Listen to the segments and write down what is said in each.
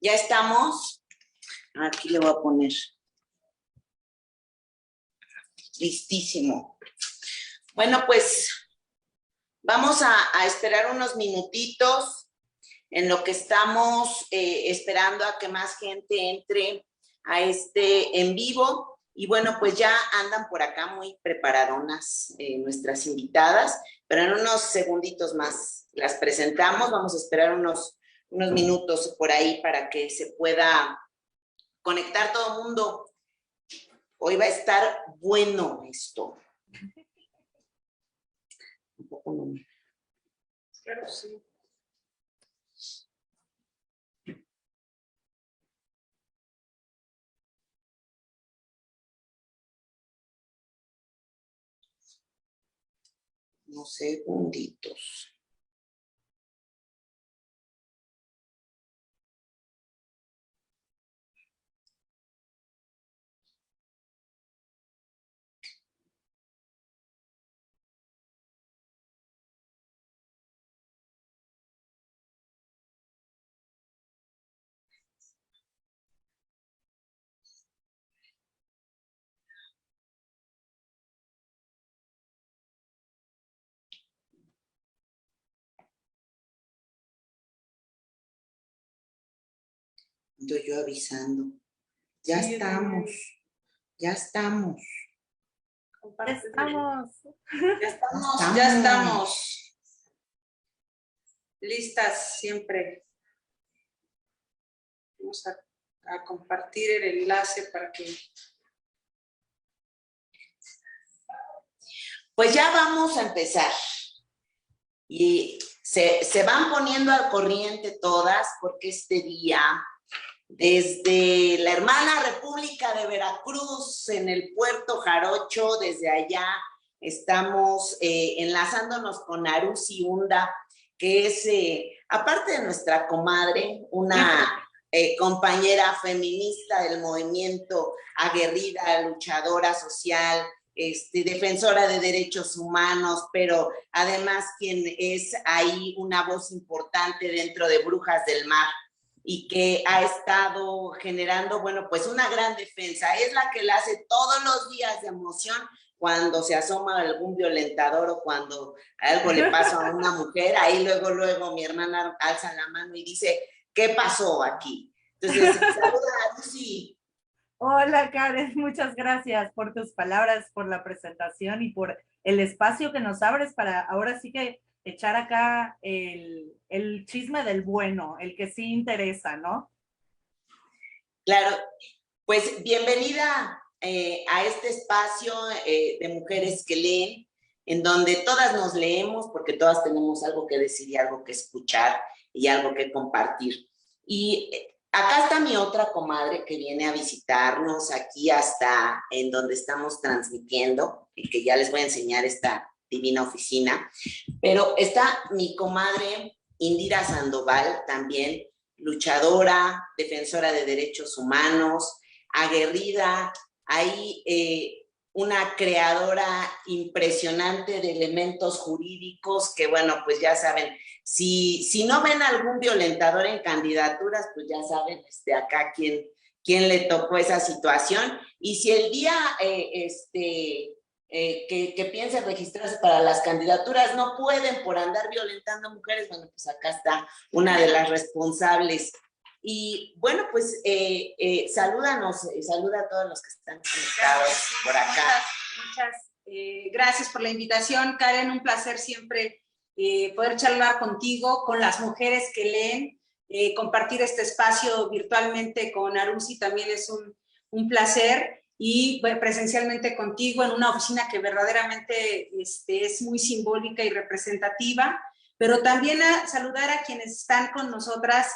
Ya estamos. Aquí le voy a poner. Listísimo. Bueno, pues vamos a esperar unos minutitos en lo que estamos esperando a que más gente entre a este en vivo. Y bueno, pues ya andan por acá muy preparadonas nuestras invitadas, pero en unos segunditos más las presentamos. Vamos a esperar unos minutos por ahí para que se pueda conectar todo el mundo. Hoy va a estar bueno esto. Un poco no. Claro, sí. Unos segunditos. Ando yo avisando. Ya Sí, estamos. Ya estamos. Ya estamos. Ya estamos. Listas siempre. Vamos a compartir el enlace para que... Pues ya vamos a empezar. Y se van poniendo al corriente todas, porque este día, desde la hermana República de Veracruz, en el Puerto Jarocho, desde allá estamos enlazándonos con Arusi Hunda, que es, aparte de nuestra comadre, una compañera feminista del movimiento, aguerrida, luchadora social, defensora de derechos humanos, pero además quien es ahí una voz importante dentro de Brujas del Mar y que ha estado generando, bueno, pues una gran defensa. Es la que la hace todos los días de emoción cuando se asoma algún violentador o cuando algo le pasa a una mujer. Ahí luego mi hermana alza la mano y dice, ¿qué pasó aquí? Entonces, saluda a Lucy. Hola Karen, muchas gracias por tus palabras, por la presentación y por el espacio que nos abres para ahora sí que echar acá el chisme del bueno, el que sí interesa, ¿no? Claro, pues bienvenida a este espacio de mujeres que leen, en donde todas nos leemos porque todas tenemos algo que decir y algo que escuchar y algo que compartir. Y acá está mi otra comadre que viene a visitarnos aquí hasta en donde estamos transmitiendo, y que ya les voy a enseñar esta divina oficina. Pero está mi comadre Indira Sandoval, también luchadora, defensora de derechos humanos, aguerrida, hay una creadora impresionante de elementos jurídicos que, bueno, pues ya saben, si no ven algún violentador en candidaturas, pues ya saben acá quién le tocó esa situación. Y si el día que piensen registrarse para las candidaturas no pueden por andar violentando a mujeres, bueno, pues acá está una de las responsables. Y bueno, pues salúdanos, saluda a todos los que están conectados por acá. Muchas gracias por la invitación, Karen. Un placer siempre poder charlar contigo, con las mujeres que leen, compartir este espacio virtualmente con Arusi también es un placer. Y bueno, presencialmente contigo en una oficina que verdaderamente es muy simbólica y representativa, pero también a saludar a quienes están con nosotras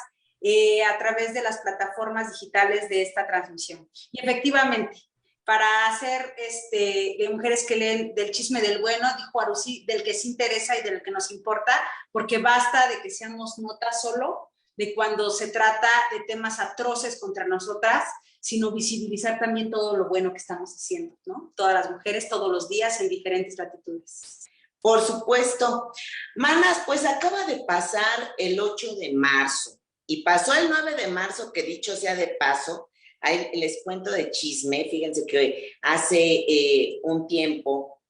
a través de las plataformas digitales de esta transmisión. Y efectivamente, para hacer de mujeres que leen del chisme del bueno, dijo Arusi, del que se interesa y del que nos importa, porque basta de que seamos nota solo de cuando se trata de temas atroces contra nosotras, sino visibilizar también todo lo bueno que estamos haciendo, ¿no? Todas las mujeres, todos los días, en diferentes latitudes. Por supuesto. Manas, pues acaba de pasar el 8 de marzo. Y pasó el 9 de marzo, que dicho sea de paso, ahí les cuento de chisme, fíjense que hace un tiempo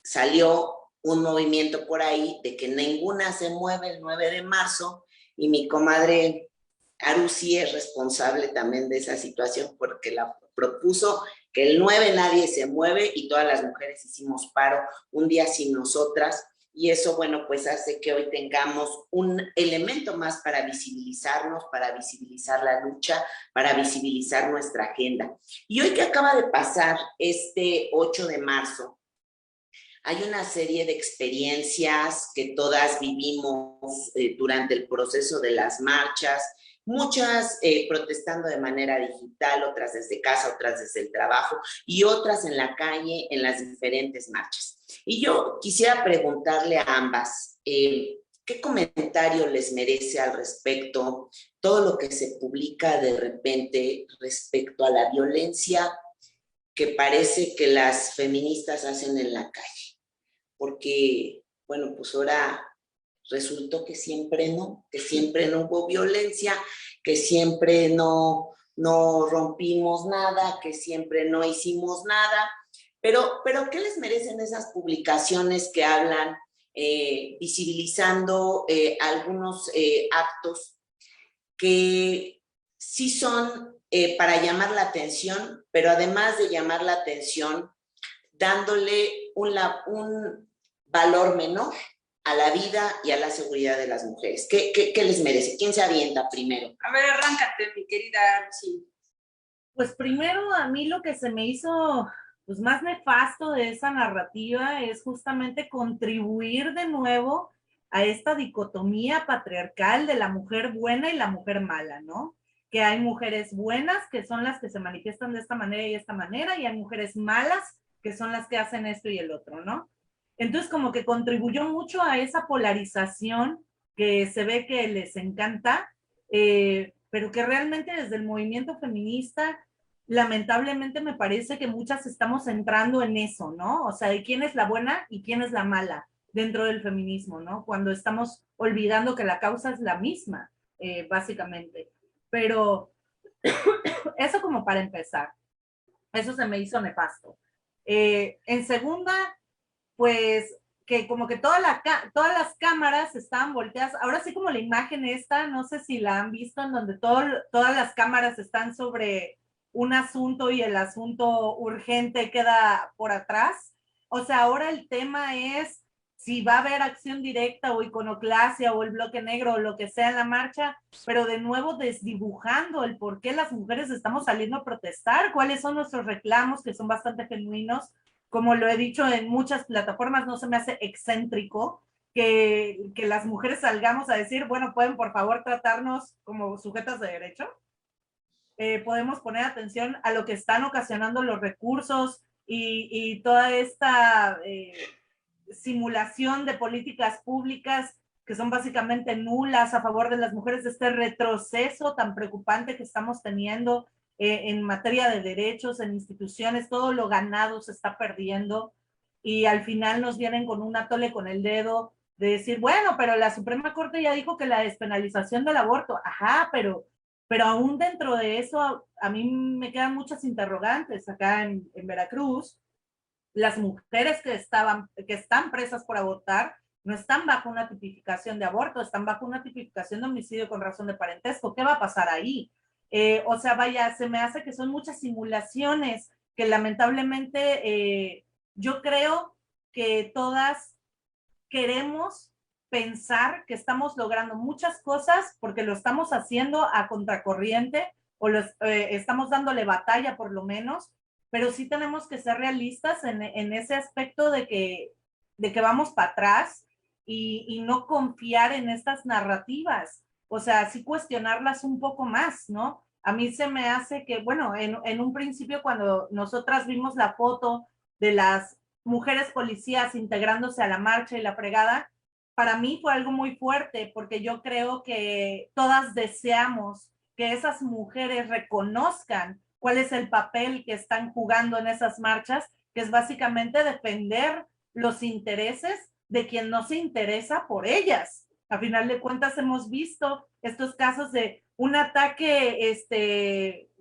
salió un movimiento por ahí de que ninguna se mueve el 9 de marzo y mi comadre Arusi es responsable también de esa situación porque la propuso que el 9 nadie se mueve y todas las mujeres hicimos paro un día sin nosotras. Y eso, bueno, pues hace que hoy tengamos un elemento más para visibilizarnos, para visibilizar la lucha, para visibilizar nuestra agenda. Y hoy que acaba de pasar este 8 de marzo, hay una serie de experiencias que todas vivimos durante el proceso de las marchas, muchas protestando de manera digital, otras desde casa, otras desde el trabajo y otras en la calle en las diferentes marchas. Y yo quisiera preguntarle a ambas, ¿qué comentario les merece al respecto todo lo que se publica de repente respecto a la violencia que parece que las feministas hacen en la calle? Porque, bueno, pues ahora resultó que siempre no hubo violencia, que siempre no rompimos nada, que siempre no hicimos nada. Pero ¿qué les merecen esas publicaciones que hablan visibilizando algunos actos que sí son para llamar la atención, pero además de llamar la atención, dándole un valor menor a la vida y a la seguridad de las mujeres? ¿Qué les merece? ¿Quién se avienta primero? A ver, arráncate, mi querida Arusi. Pues primero a mí lo que se me hizo pues más nefasto de esa narrativa es justamente contribuir de nuevo a esta dicotomía patriarcal de la mujer buena y la mujer mala, ¿no? Que hay mujeres buenas que son las que se manifiestan de esta manera y esta manera, y hay mujeres malas que son las que hacen esto y el otro, ¿no? Entonces como que contribuyó mucho a esa polarización que se ve que les encanta, pero que realmente desde el movimiento feminista, lamentablemente me parece que muchas estamos entrando en eso, ¿no? O sea, de quién es la buena y quién es la mala dentro del feminismo, ¿no? Cuando estamos olvidando que la causa es la misma, básicamente. Pero eso como para empezar, eso se me hizo nefasto. En segunda, pues que como que todas las cámaras estaban volteadas, ahora sí como la imagen esta, no sé si la han visto, en donde todas las cámaras están sobre un asunto y el asunto urgente queda por atrás. O sea, ahora el tema es si va a haber acción directa o iconoclasia o el bloque negro o lo que sea en la marcha, pero de nuevo desdibujando el por qué las mujeres estamos saliendo a protestar, cuáles son nuestros reclamos que son bastante genuinos. Como lo he dicho en muchas plataformas, no se me hace excéntrico que las mujeres salgamos a decir, bueno, pueden por favor tratarnos como sujetas de derecho. Podemos poner atención a lo que están ocasionando los recursos y toda esta simulación de políticas públicas que son básicamente nulas a favor de las mujeres, de este retroceso tan preocupante que estamos teniendo en materia de derechos, en instituciones, todo lo ganado se está perdiendo y al final nos vienen con un atole con el dedo de decir, bueno, pero la Suprema Corte ya dijo que la despenalización del aborto, ajá, pero aún dentro de eso a mí me quedan muchas interrogantes acá en Veracruz. Las mujeres que están presas por abortar no están bajo una tipificación de aborto, están bajo una tipificación de homicidio con razón de parentesco. ¿Qué va a pasar ahí? O sea, vaya, se me hace que son muchas simulaciones que lamentablemente yo creo que todas queremos pensar que estamos logrando muchas cosas porque lo estamos haciendo a contracorriente o estamos dándole batalla por lo menos, pero sí tenemos que ser realistas en ese aspecto de que vamos para atrás y no confiar en estas narrativas. O sea, sí cuestionarlas un poco más, ¿no? A mí se me hace que, bueno, en un principio cuando nosotras vimos la foto de las mujeres policías integrándose a la marcha y la fregada, para mí fue algo muy fuerte porque yo creo que todas deseamos que esas mujeres reconozcan cuál es el papel que están jugando en esas marchas, que es básicamente defender los intereses de quien no se interesa por ellas. A final de cuentas hemos visto estos casos de un ataque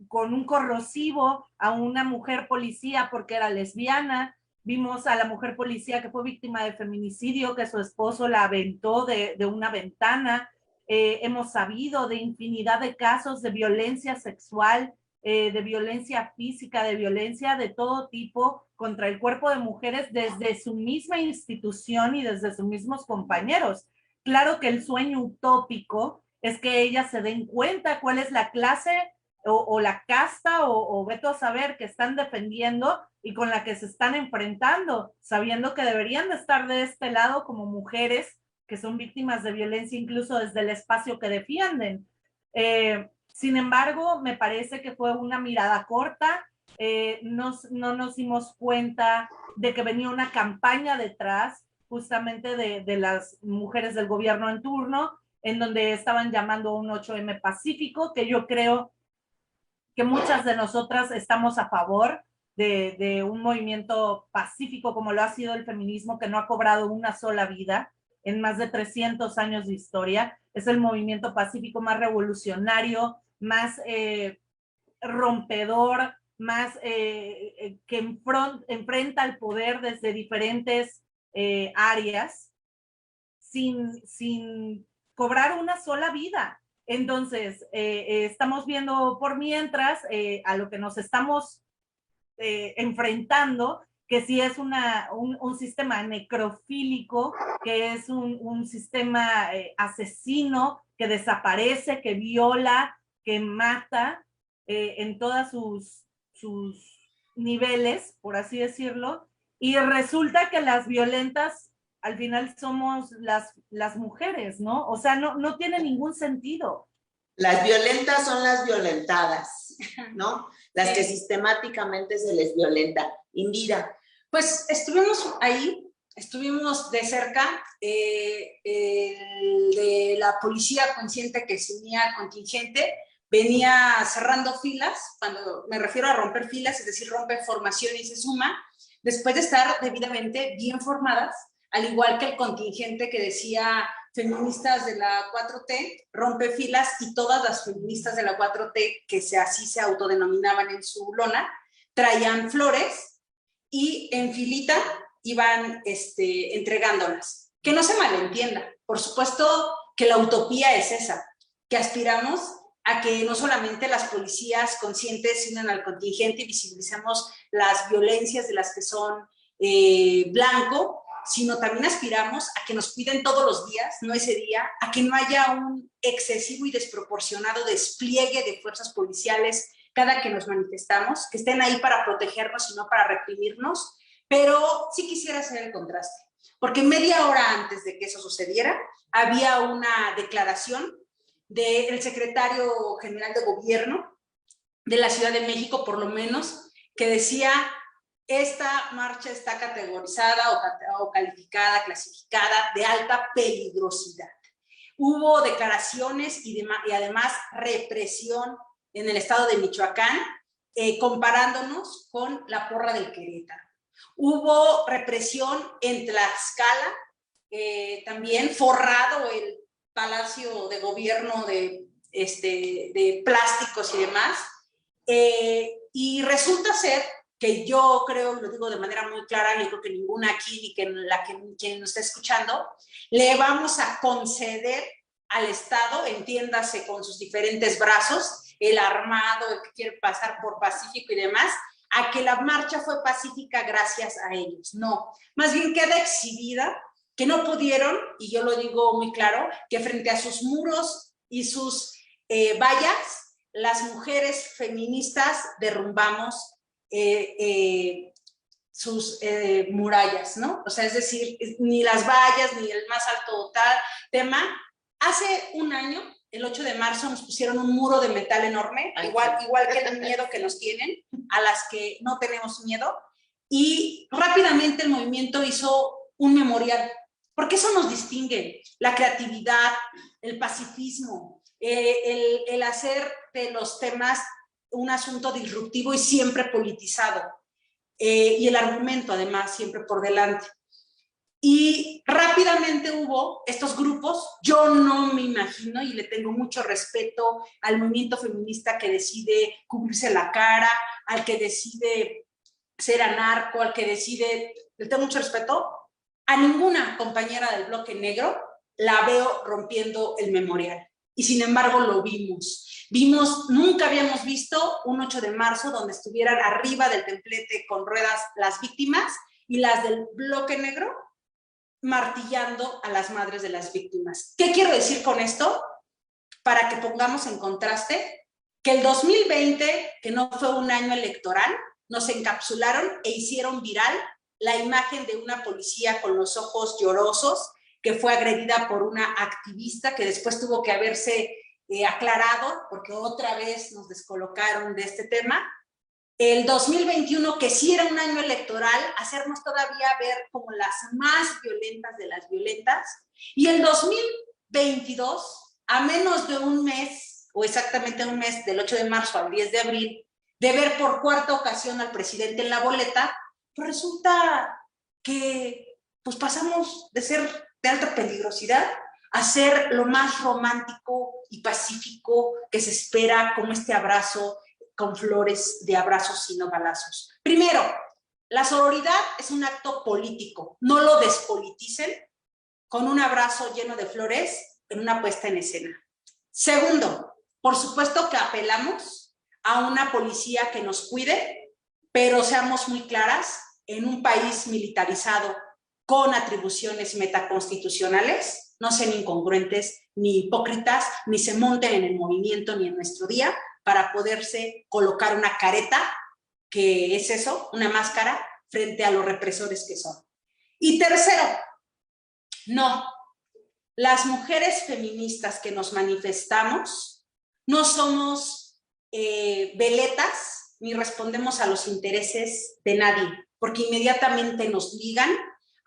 con un corrosivo a una mujer policía porque era lesbiana. Vimos a la mujer policía que fue víctima de feminicidio, que su esposo la aventó de una ventana. Hemos sabido de infinidad de casos de violencia sexual, de violencia física, de violencia de todo tipo contra el cuerpo de mujeres desde su misma institución y desde sus mismos compañeros. Claro que el sueño utópico es que ellas se den cuenta cuál es la clase o la casta o vete a saber que están defendiendo y con la que se están enfrentando, sabiendo que deberían de estar de este lado como mujeres que son víctimas de violencia incluso desde el espacio que defienden. Sin embargo, me parece que fue una mirada corta, no nos dimos cuenta de que venía una campaña detrás justamente de las mujeres del gobierno en turno, en donde estaban llamando un 8M pacífico, que yo creo que muchas de nosotras estamos a favor de un movimiento pacífico como lo ha sido el feminismo, que no ha cobrado una sola vida en más de 300 años de historia. Es el movimiento pacífico más revolucionario, más rompedor, más que enfrenta al poder desde diferentes áreas sin cobrar una sola vida. Entonces, estamos viendo por mientras a lo que nos estamos enfrentando, que sí es un sistema necrofílico, que es un sistema asesino, que desaparece, que viola, que mata en todas sus niveles, por así decirlo, y resulta que las violentas al final somos las mujeres, ¿no? O sea, no tiene ningún sentido. Las violentas son las violentadas, ¿no? Las que sistemáticamente se les violenta. Indira. Pues estuvimos ahí, estuvimos de cerca, de la policía consciente que se unía al contingente, venía cerrando filas, cuando me refiero a romper filas, es decir, rompe formación y se suma, después de estar debidamente bien formadas, al igual que el contingente que decía feministas de la 4T, rompe filas, y todas las feministas de la 4T, que así se autodenominaban en su lona, traían flores y en filita iban entregándolas. Que no se malentienda, por supuesto que la utopía es esa, que aspiramos a que no solamente las policías conscientes se unan al contingente y visibilicemos las violencias de las que son blanco, sino también aspiramos a que nos cuiden todos los días, no ese día, a que no haya un excesivo y desproporcionado despliegue de fuerzas policiales cada que nos manifestamos, que estén ahí para protegernos y no para reprimirnos, pero sí quisiera hacer el contraste, porque media hora antes de que eso sucediera, había una declaración del secretario general de gobierno de la Ciudad de México, por lo menos, que decía: esta marcha está categorizada o calificada, clasificada de alta peligrosidad. Hubo declaraciones y además represión en el estado de Michoacán, comparándonos con la porra del Querétaro. Hubo represión en Tlaxcala, también forrado el Palacio de Gobierno de plásticos y demás. Y resulta ser que yo creo, y lo digo de manera muy clara, yo creo que ninguna aquí, ni quien nos está escuchando, le vamos a conceder al Estado, entiéndase con sus diferentes brazos, el armado, el que quiere pasar por pacífico y demás, a que la marcha fue pacífica gracias a ellos. No, más bien queda exhibida que no pudieron, y yo lo digo muy claro, que frente a sus muros y sus vallas, las mujeres feministas derrumbamos sus murallas, ¿no? O sea, es decir, ni las vallas, ni el más alto tema. Hace un año, el 8 de marzo, nos pusieron un muro de metal enorme, igual que el miedo que nos tienen, a las que no tenemos miedo, y rápidamente el movimiento hizo un memorial, porque eso nos distingue, la creatividad, el pacifismo, el hacer de los temas un asunto disruptivo y siempre politizado, y el argumento además siempre por delante. Y rápidamente hubo estos grupos. Yo no me imagino, y le tengo mucho respeto al movimiento feminista que decide cubrirse la cara, al que decide ser anarco, al que decide, le tengo mucho respeto. A ninguna compañera del bloque negro la veo rompiendo el memorial. Y sin embargo lo vimos. Nunca habíamos visto un 8 de marzo donde estuvieran arriba del templete con ruedas las víctimas y las del bloque negro martillando a las madres de las víctimas. ¿Qué quiero decir con esto? Para que pongamos en contraste que el 2020, que no fue un año electoral, nos encapsularon e hicieron viral la imagen de una policía con los ojos llorosos que fue agredida por una activista que después tuvo que haberse aclarado porque otra vez nos descolocaron de este tema. El 2021, que sí era un año electoral, hacernos todavía ver como las más violentas de las violentas. Y el 2022, a menos de un mes, o exactamente un mes, del 8 de marzo al 10 de abril, de ver por cuarta ocasión al presidente en la boleta, pues resulta que pues pasamos de ser de alta peligrosidad a ser lo más romántico y pacífico que se espera, como este abrazo con flores de abrazos y no balazos. Primero, la sororidad es un acto político, no lo despoliticen con un abrazo lleno de flores en una puesta en escena. Segundo, por supuesto que apelamos a una policía que nos cuide, pero seamos muy claras, en un país militarizado con atribuciones metaconstitucionales, no sean incongruentes ni hipócritas, ni se monten en el movimiento ni en nuestro día, para poderse colocar una careta, que es eso, una máscara, frente a los represores que son. Y tercero, no, las mujeres feministas que nos manifestamos no somos veletas ni respondemos a los intereses de nadie, porque inmediatamente nos ligan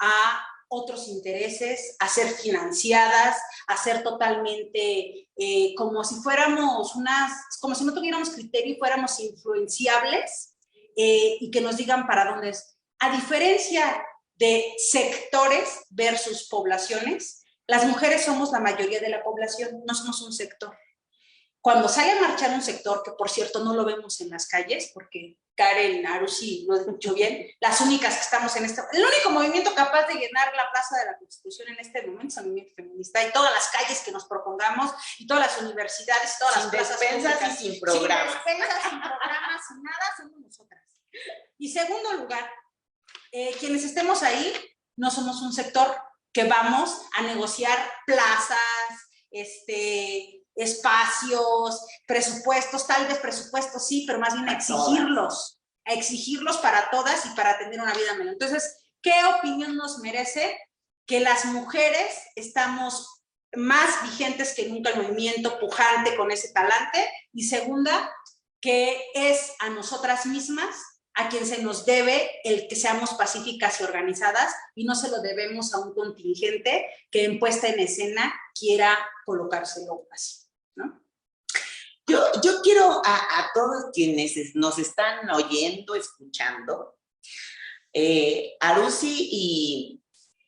a otros intereses, a ser financiadas, a ser totalmente como si fuéramos como si no tuviéramos criterio y fuéramos influenciables y que nos digan para dónde es. A diferencia de sectores versus poblaciones, las mujeres somos la mayoría de la población, no somos un sector. Cuando sale a marchar un sector, que por cierto no lo vemos en las calles, porque Karen, Arusi lo ha dicho bien, las únicas que estamos en el único movimiento capaz de llenar la Plaza de la Constitución en este momento es el movimiento feminista, y todas las calles que nos propongamos, y todas las universidades, todas las plazas públicas, y sin programas. Sin despensas, sin programas, sin nada, somos nosotras. Y segundo lugar, quienes estemos ahí, no somos un sector que vamos a negociar plazas, espacios, presupuestos, tal vez presupuestos sí, pero más bien a exigirlos para todas y para tener una vida mejor. Entonces, ¿qué opinión nos merece que las mujeres estamos más vigentes que nunca el movimiento, pujante con ese talante? Y segunda, que es a nosotras mismas a quien se nos debe el que seamos pacíficas y organizadas, y no se lo debemos a un contingente que en puesta en escena quiera colocárselo así, ¿no? Yo quiero a todos quienes nos están oyendo, escuchando, Arusi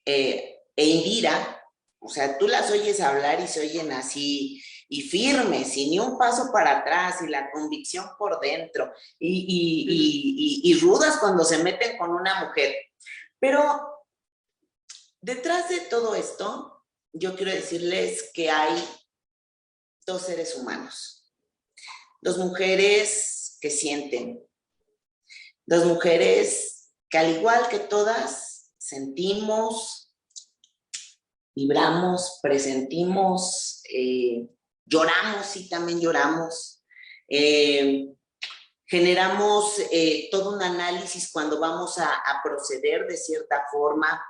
e Indira, o sea, tú las oyes hablar y se oyen así, y firmes, y ni un paso para atrás, y la convicción por dentro, y rudas cuando se meten con una mujer. Pero detrás de todo esto, yo quiero decirles que hay dos seres humanos, dos mujeres que sienten, dos mujeres que al igual que todas sentimos, vibramos, presentimos, lloramos, sí, también lloramos, generamos todo un análisis cuando vamos a proceder de cierta forma,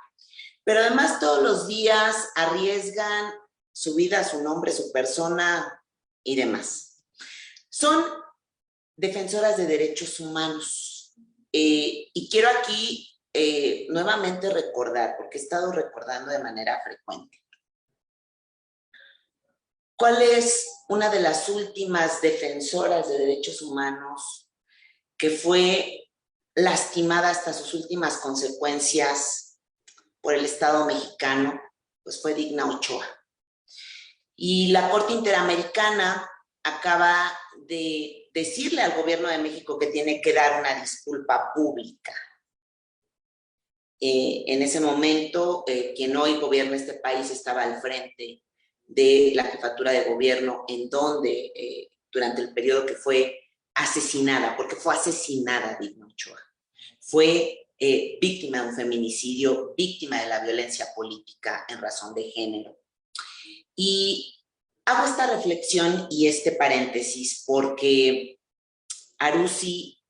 pero además todos los días arriesgan su vida, su nombre, su persona y demás. Son defensoras de derechos humanos y quiero aquí nuevamente recordar, porque he estado recordando de manera frecuente, ¿cuál es una de las últimas defensoras de derechos humanos que fue lastimada hasta sus últimas consecuencias por el Estado mexicano, pues fue Digna Ochoa. Y la Corte Interamericana acaba de decirle al gobierno de México que tiene que dar una disculpa pública. En ese momento, quien hoy gobierna este país estaba al frente de la jefatura de gobierno, en donde durante el periodo que fue asesinada, porque fue asesinada Digna Ochoa, fue víctima de un feminicidio, víctima de la violencia política en razón de género. Y hago esta reflexión y este paréntesis porque Arusi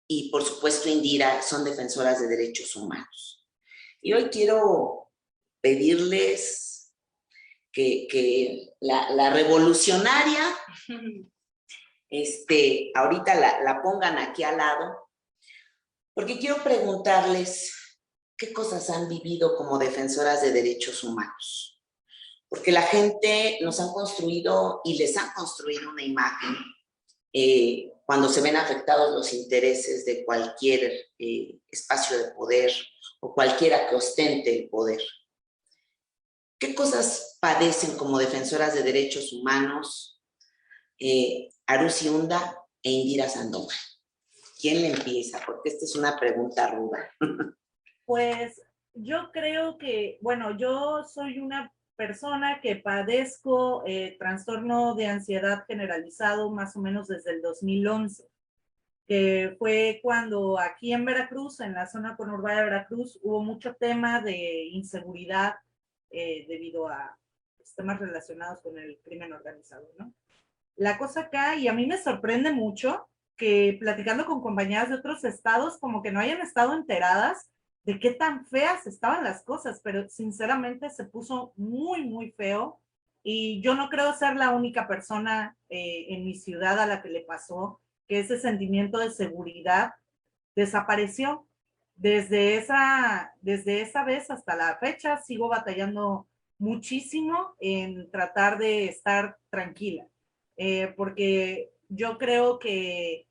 y por supuesto Indira son defensoras de derechos humanos. Y hoy quiero pedirles que la revolucionaria, ahorita la pongan aquí al lado, porque quiero preguntarles qué cosas han vivido como defensoras de derechos humanos. Porque la gente nos han construido y les han construido una imagen cuando se ven afectados los intereses de cualquier espacio de poder o cualquiera que ostente el poder. ¿Qué cosas padecen como defensoras de derechos humanos Arusi Unda e Indira Sandoval? ¿Quién le empieza? Porque esta es una pregunta ruda. Pues yo creo que, bueno, yo soy una persona que padezco trastorno de ansiedad generalizado más o menos desde el 2011, que fue cuando aquí en Veracruz, en la zona conurbada de Veracruz, hubo mucho tema de inseguridad debido a temas relacionados con el crimen organizado, ¿no? La cosa acá, y a mí me sorprende mucho que platicando con compañeras de otros estados, como que no hayan estado enteradas de qué tan feas estaban las cosas, pero sinceramente se puso muy, muy feo. Y yo no creo ser la única persona en mi ciudad a la que le pasó, que ese sentimiento de seguridad desapareció. Desde esa vez hasta la fecha sigo batallando muchísimo en tratar de estar tranquila, porque yo creo que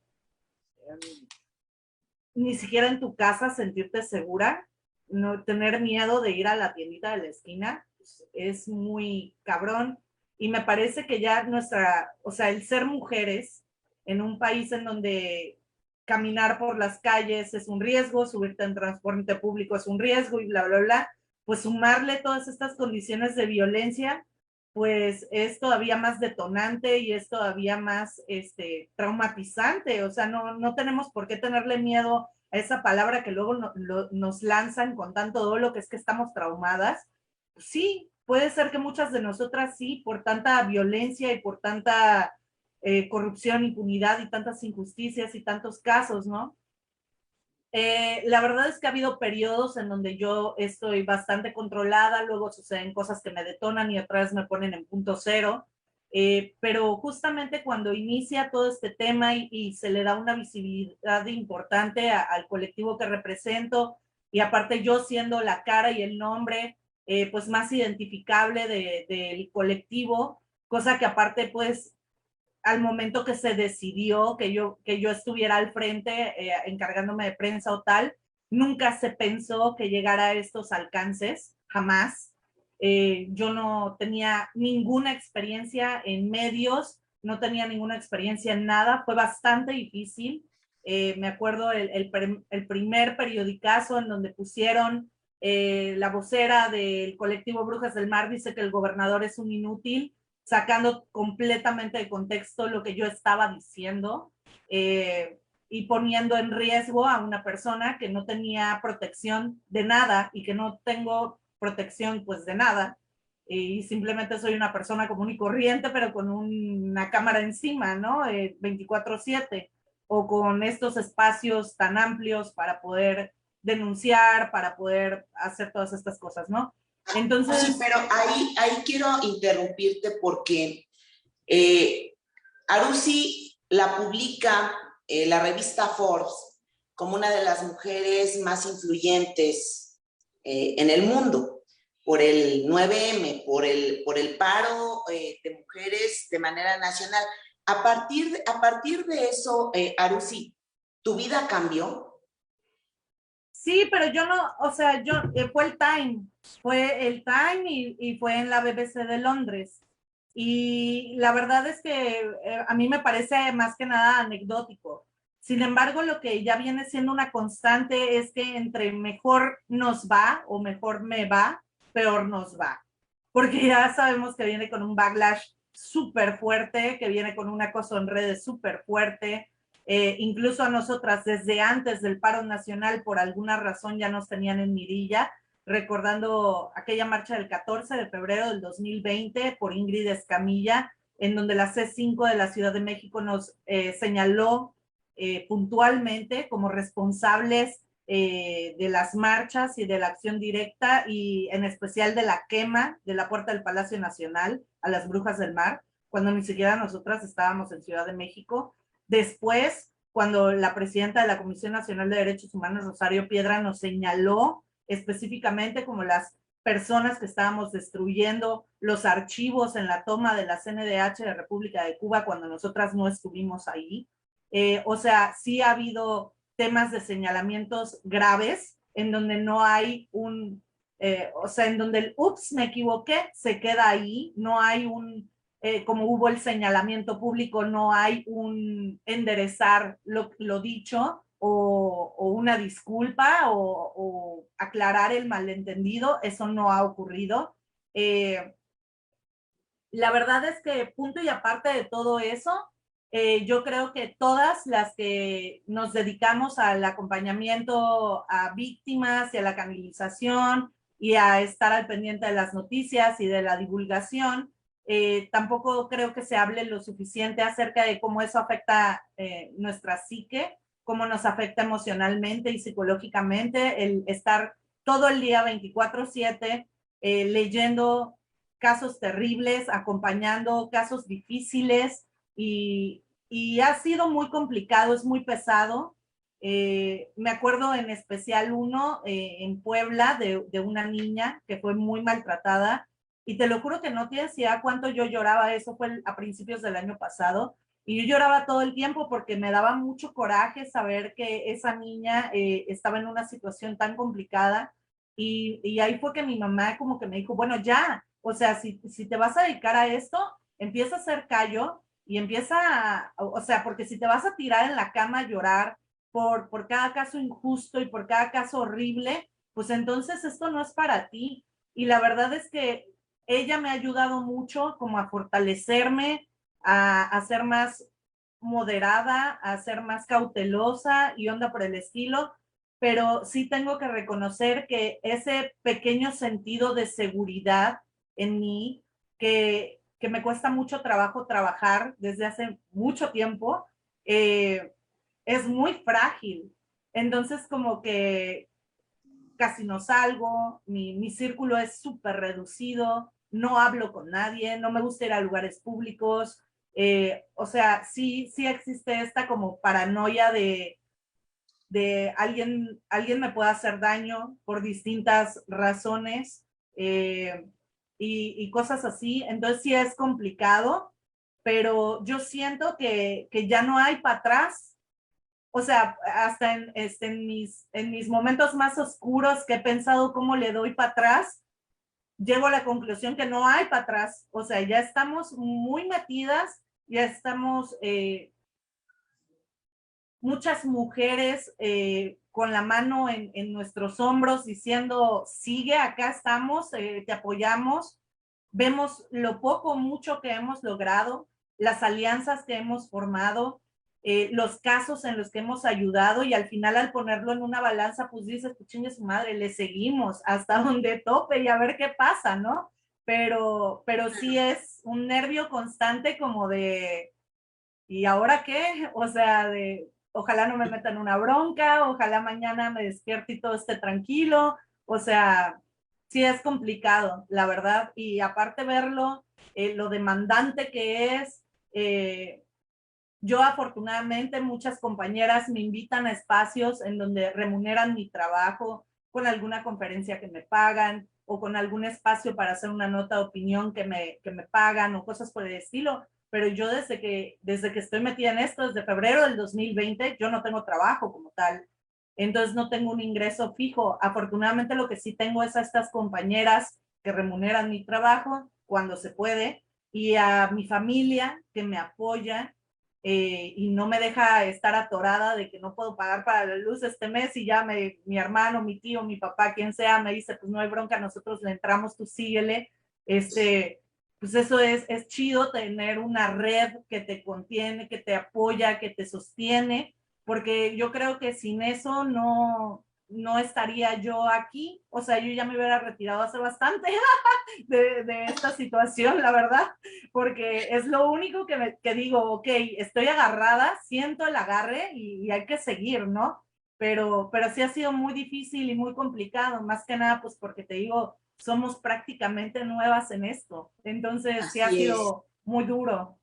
ni siquiera en tu casa sentirte segura, no tener miedo de ir a la tiendita de la esquina, pues, es muy cabrón. Y me parece que ya o sea, el ser mujeres en un país en donde caminar por las calles es un riesgo, subirte en transporte público es un riesgo y bla, bla, bla, pues sumarle todas estas condiciones de violencia, pues es todavía más detonante y es todavía más traumatizante. O sea, no tenemos por qué tenerle miedo a esa palabra que luego nos lanzan con tanto dolo, que es que estamos traumadas. Sí, puede ser que muchas de nosotras sí, por tanta violencia y por tanta corrupción, impunidad y tantas injusticias y tantos casos, ¿no? La verdad es que ha habido periodos en donde yo estoy bastante controlada, luego suceden cosas que me detonan y otras me ponen en punto cero, pero justamente cuando inicia todo este tema y se le da una visibilidad importante al colectivo que represento, y aparte yo siendo la cara y el nombre pues más identificable del colectivo, cosa que aparte pues al momento que se decidió que yo estuviera al frente encargándome de prensa o tal, nunca se pensó que llegara a estos alcances, jamás. Yo no tenía ninguna experiencia en medios, no tenía ninguna experiencia en nada, fue bastante difícil. Me acuerdo el primer periodicazo en donde pusieron la vocera del colectivo Brujas del Mar dice que el gobernador es un inútil, sacando completamente de contexto lo que yo estaba diciendo y poniendo en riesgo a una persona que no tenía protección de nada y que no tengo protección pues de nada y simplemente soy una persona común y corriente pero con una cámara encima, ¿no? 24/7 o con estos espacios tan amplios para poder denunciar, para poder hacer todas estas cosas, ¿no? Entonces, sí, pero ahí quiero interrumpirte porque Arusi la publica la revista Forbes como una de las mujeres más influyentes en el mundo por el 9M, por el paro de mujeres de manera nacional. A partir de eso, Arusi, ¿tu vida cambió? Sí, pero yo no, o sea, fue el Time y fue en la BBC de Londres. Y la verdad es que a mí me parece más que nada anecdótico. Sin embargo, lo que ya viene siendo una constante es que entre mejor nos va o mejor me va, peor nos va. Porque ya sabemos que viene con un backlash súper fuerte, que viene con un acoso en redes súper fuerte. Incluso a nosotras desde antes del paro nacional por alguna razón ya nos tenían en mirilla, recordando aquella marcha del 14 de febrero del 2020 por Ingrid Escamilla, en donde la C5 de la Ciudad de México nos señaló puntualmente como responsables de las marchas y de la acción directa y en especial de la quema de la puerta del Palacio Nacional a las Brujas del Mar, cuando ni siquiera nosotras estábamos en Ciudad de México. Después, cuando la presidenta de la Comisión Nacional de Derechos Humanos, Rosario Piedra, nos señaló específicamente como las personas que estábamos destruyendo los archivos en la toma de la CNDH de República de Cuba cuando nosotras no estuvimos ahí. O sea, sí ha habido temas de señalamientos graves en donde no hay o sea, en donde el ups, me equivoqué, se queda ahí, no hay como hubo el señalamiento público, no hay un enderezar lo dicho o una disculpa o aclarar el malentendido, eso no ha ocurrido. La verdad es que punto y aparte de todo eso, yo creo que todas las que nos dedicamos al acompañamiento a víctimas y a la canalización y a estar al pendiente de las noticias y de la divulgación, tampoco creo que se hable lo suficiente acerca de cómo eso afecta nuestra psique, cómo nos afecta emocionalmente y psicológicamente el estar todo el día 24/7 leyendo casos terribles, acompañando casos difíciles y ha sido muy complicado, es muy pesado. Me acuerdo en especial uno en Puebla de una niña que fue muy maltratada y te lo juro que no tienes idea cuánto yo lloraba, eso fue a principios del año pasado y yo lloraba todo el tiempo porque me daba mucho coraje saber que esa niña estaba en una situación tan complicada y ahí fue que mi mamá como que me dijo, bueno, ya, o sea, si te vas a dedicar a esto, empieza a hacer callo y o sea, porque si te vas a tirar en la cama a llorar por cada caso injusto y por cada caso horrible, pues entonces esto no es para ti. Y la verdad es que ella me ha ayudado mucho como a fortalecerme, a ser más moderada, a ser más cautelosa y onda por el estilo, pero sí tengo que reconocer que ese pequeño sentido de seguridad en mí, que me cuesta mucho trabajo trabajar desde hace mucho tiempo, es muy frágil. Entonces, como que casi no salgo, mi círculo es súper reducido, no hablo con nadie, no me gusta ir a lugares públicos. O sea, sí existe esta como paranoia de alguien me puede hacer daño por distintas razones y cosas así. Entonces sí es complicado, pero yo siento que ya no hay para atrás. O sea, hasta en mis momentos más oscuros que he pensado cómo le doy para atrás, llego a la conclusión que no hay para atrás. O sea, ya estamos muy metidas, ya estamos muchas mujeres con la mano en nuestros hombros diciendo, sigue, acá estamos, te apoyamos. Vemos lo poco o mucho que hemos logrado, las alianzas que hemos formado, los casos en los que hemos ayudado y al final al ponerlo en una balanza, pues dices, pues chingue su madre, le seguimos hasta donde tope y a ver qué pasa, ¿no? Pero sí es un nervio constante como de, ¿y ahora qué? O sea, de ojalá no me metan una bronca, ojalá mañana me despierte y todo esté tranquilo. O sea, sí es complicado, la verdad. Y aparte verlo, lo demandante que es, yo afortunadamente muchas compañeras me invitan a espacios en donde remuneran mi trabajo con alguna conferencia que me pagan o con algún espacio para hacer una nota de opinión que me pagan o cosas por el estilo. Pero yo desde que estoy metida en esto, desde febrero del 2020, yo no tengo trabajo como tal. entonces no tengo un ingreso fijo. Afortunadamente lo que sí tengo es a estas compañeras que remuneran mi trabajo cuando se puede, y a mi familia que me apoya y no me deja estar atorada de que no puedo pagar para la luz este mes, y ya mi hermano, mi tío, mi papá, quien sea, me dice, pues no hay bronca, nosotros le entramos, tú síguele. Pues eso es chido, tener una red que te contiene, que te apoya, que te sostiene, porque yo creo que sin eso no estaría yo aquí. O sea, yo ya me hubiera retirado hace bastante de esta situación, la verdad, porque es lo único que digo, ok, estoy agarrada, siento el agarre y hay que seguir, ¿no? Pero sí ha sido muy difícil y muy complicado, más que nada pues porque te digo, somos prácticamente nuevas en esto, entonces sí ha Así es. sido muy duro.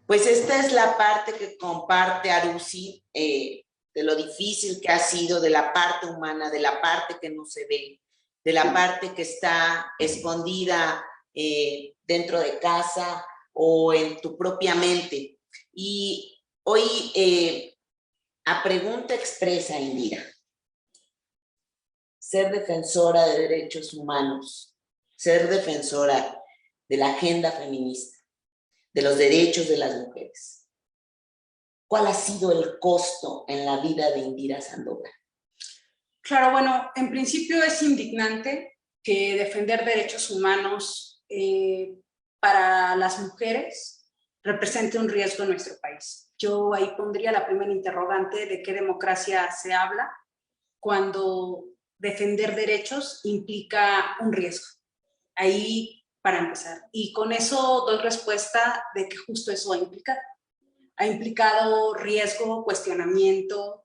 Pues esta es la parte que comparte Arusi, de lo difícil que ha sido, de la parte humana, de la parte que no se ve, de la parte que está escondida dentro de casa o en tu propia mente. Y hoy, a pregunta expresa, Indira, ser defensora de derechos humanos, ser defensora de la agenda feminista, de los derechos de las mujeres. ¿Cuál ha sido el costo en la vida de Indira Sandoval? Claro, bueno, en principio es indignante que defender derechos humanos para las mujeres represente un riesgo en nuestro país. Yo ahí pondría la primera interrogante de qué democracia se habla cuando defender derechos implica un riesgo. Ahí para empezar. Y con eso doy respuesta de que justo eso ha implicado. Ha implicado riesgo, cuestionamiento,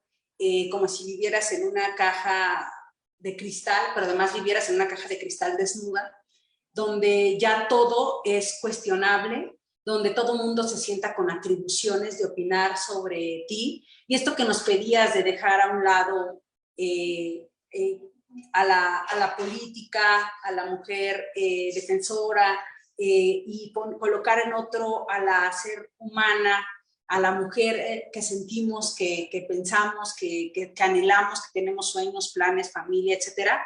como si vivieras en una caja de cristal, pero además vivieras en una caja de cristal desnuda, donde ya todo es cuestionable, donde todo mundo se sienta con atribuciones de opinar sobre ti. Y esto que nos pedías de dejar a un lado a la política, a la mujer defensora, y colocar en otro a la ser humana, a la mujer que sentimos, que pensamos, que anhelamos, que tenemos sueños, planes, familia, etcétera.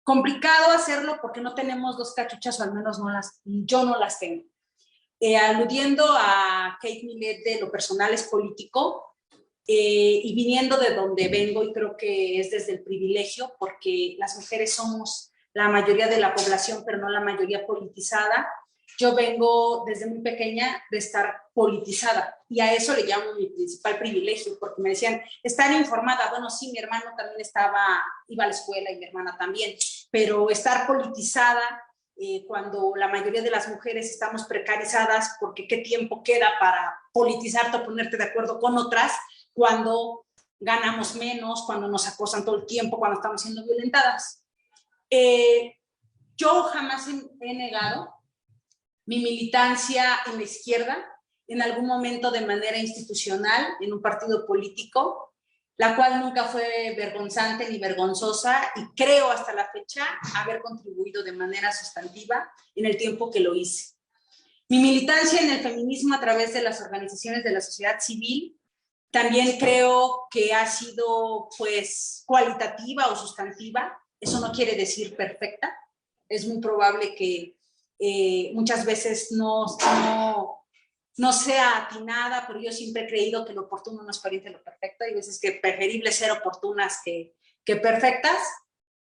Complicado hacerlo porque no tenemos dos cachuchas, o al menos yo no las tengo. Aludiendo a Kate Millett de lo personal es político, y viniendo de donde vengo, y creo que es desde el privilegio, porque las mujeres somos la mayoría de la población, pero no la mayoría politizada. Yo vengo desde muy pequeña de estar politizada, y a eso le llamo mi principal privilegio, porque me decían, estar informada. Bueno, sí, mi hermano también iba a la escuela y mi hermana también, pero estar politizada, cuando la mayoría de las mujeres estamos precarizadas, porque qué tiempo queda para politizarte o ponerte de acuerdo con otras, cuando ganamos menos, cuando nos acosan todo el tiempo, cuando estamos siendo violentadas. Yo jamás he negado mi militancia en la izquierda, en algún momento de manera institucional, en un partido político, la cual nunca fue vergonzante ni vergonzosa, y creo hasta la fecha haber contribuido de manera sustantiva en el tiempo que lo hice. Mi militancia en el feminismo a través de las organizaciones de la sociedad civil también creo que ha sido pues cualitativa o sustantiva. Eso no quiere decir perfecta. Es muy probable que muchas veces no sea atinada, pero yo siempre he creído que lo oportuno no es pariente de lo perfecto. Hay veces que preferible ser oportunas que perfectas,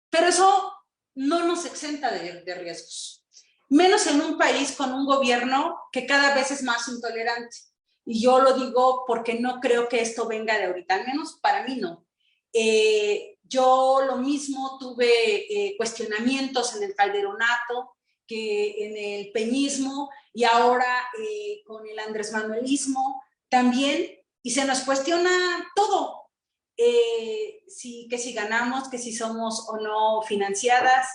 pero eso no nos exenta de riesgos. Menos en un país con un gobierno que cada vez es más intolerante. Y yo lo digo porque no creo que esto venga de ahorita, al menos para mí no. Yo lo mismo tuve cuestionamientos en el calderonato, que en el peñismo, y ahora con el Andrés Manuelismo también, y se nos cuestiona todo. Que si ganamos, que si somos o no financiadas,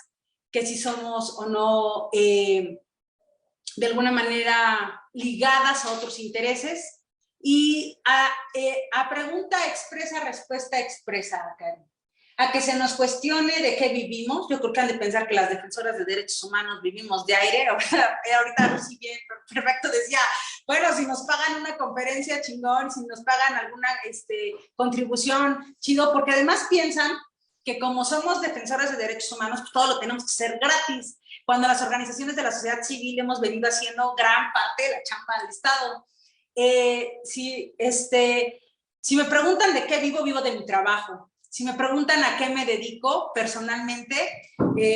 que si somos o no de alguna manera ligadas a otros intereses. Y a pregunta expresa, respuesta expresa, Karen. A que se nos cuestione de qué vivimos. Yo creo que han de pensar que las defensoras de derechos humanos vivimos de aire. Ahorita Lucy bien perfecto decía, Bueno, si nos pagan una conferencia, chingón, si nos pagan alguna contribución, chido, porque además piensan que como somos defensores de derechos humanos, pues todo lo tenemos que hacer gratis, cuando las organizaciones de la sociedad civil hemos venido haciendo gran parte de la chamba del Estado. Si me preguntan de qué vivo, vivo de mi trabajo. Si me preguntan a qué me dedico personalmente,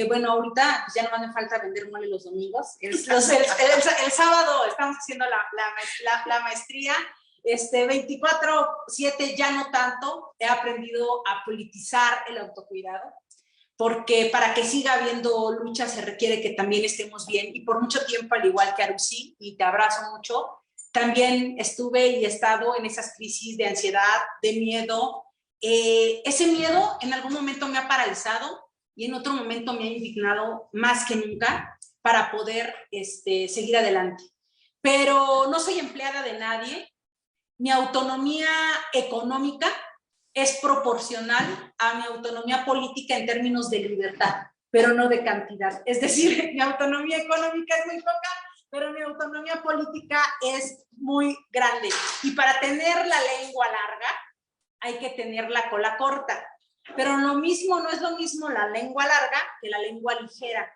bueno, ahorita pues ya no me falta vender mole los domingos. El sábado estamos haciendo la maestría, 24/7 ya no tanto. He aprendido a politizar el autocuidado, porque para que siga habiendo lucha se requiere que también estemos bien. Y por mucho tiempo, al igual que Arusi, y te abrazo mucho, también estuve y he estado en esas crisis de ansiedad, de miedo. Ese miedo en algún momento me ha paralizado y en otro momento me ha indignado más que nunca para poder seguir adelante. Pero no soy empleada de nadie. Mi autonomía económica es proporcional a mi autonomía política en términos de libertad, pero no de cantidad. Es decir, mi autonomía económica es muy poca, pero mi autonomía política es muy grande. Y para tener la lengua larga, hay que tener la cola corta. Pero no es lo mismo la lengua larga que la lengua ligera.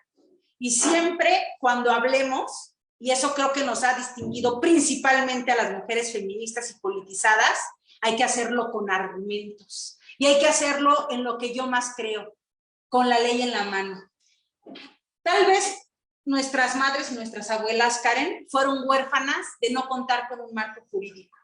Y siempre cuando hablemos, y eso creo que nos ha distinguido principalmente a las mujeres feministas y politizadas, hay que hacerlo con argumentos. Y hay que hacerlo en lo que yo más creo, con la ley en la mano. Tal vez nuestras madres y nuestras abuelas, Karen, fueron huérfanas de no contar con un marco jurídico.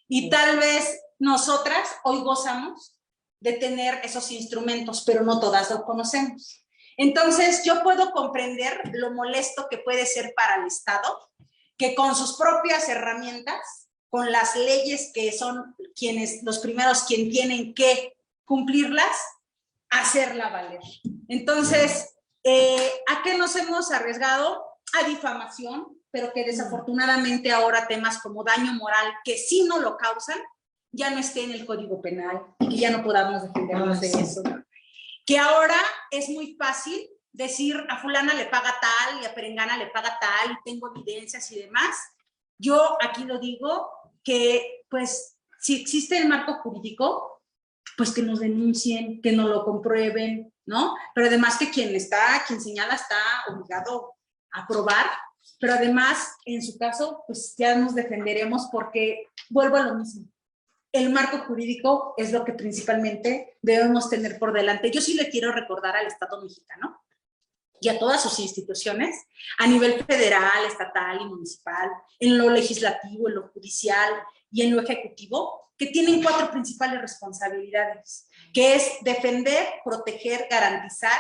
Y tal vez nosotras hoy gozamos de tener esos instrumentos, pero no todas los conocemos. Entonces, yo puedo comprender lo molesto que puede ser para el Estado, que con sus propias herramientas, con las leyes que son los primeros quien tienen que cumplirlas, hacerla valer. Entonces, ¿a qué nos hemos arriesgado? A difamación, pero que desafortunadamente ahora temas como daño moral, que sí no lo causan, ya no esté en el Código Penal y que ya no podamos defendernos de eso. Que ahora es muy fácil decir a fulana le paga tal y a perengana le paga tal y tengo evidencias y demás. Yo aquí lo digo que pues si existe el marco jurídico, pues que nos denuncien, que nos lo comprueben, ¿no? Pero además que quien señala está obligado a probar, pero además en su caso pues ya nos defenderemos porque vuelvo a lo mismo. El marco jurídico es lo que principalmente debemos tener por delante. Yo sí le quiero recordar al Estado mexicano y a todas sus instituciones, a nivel federal, estatal y municipal, en lo legislativo, en lo judicial y en lo ejecutivo, que tienen 4 principales responsabilidades, que es defender, proteger, garantizar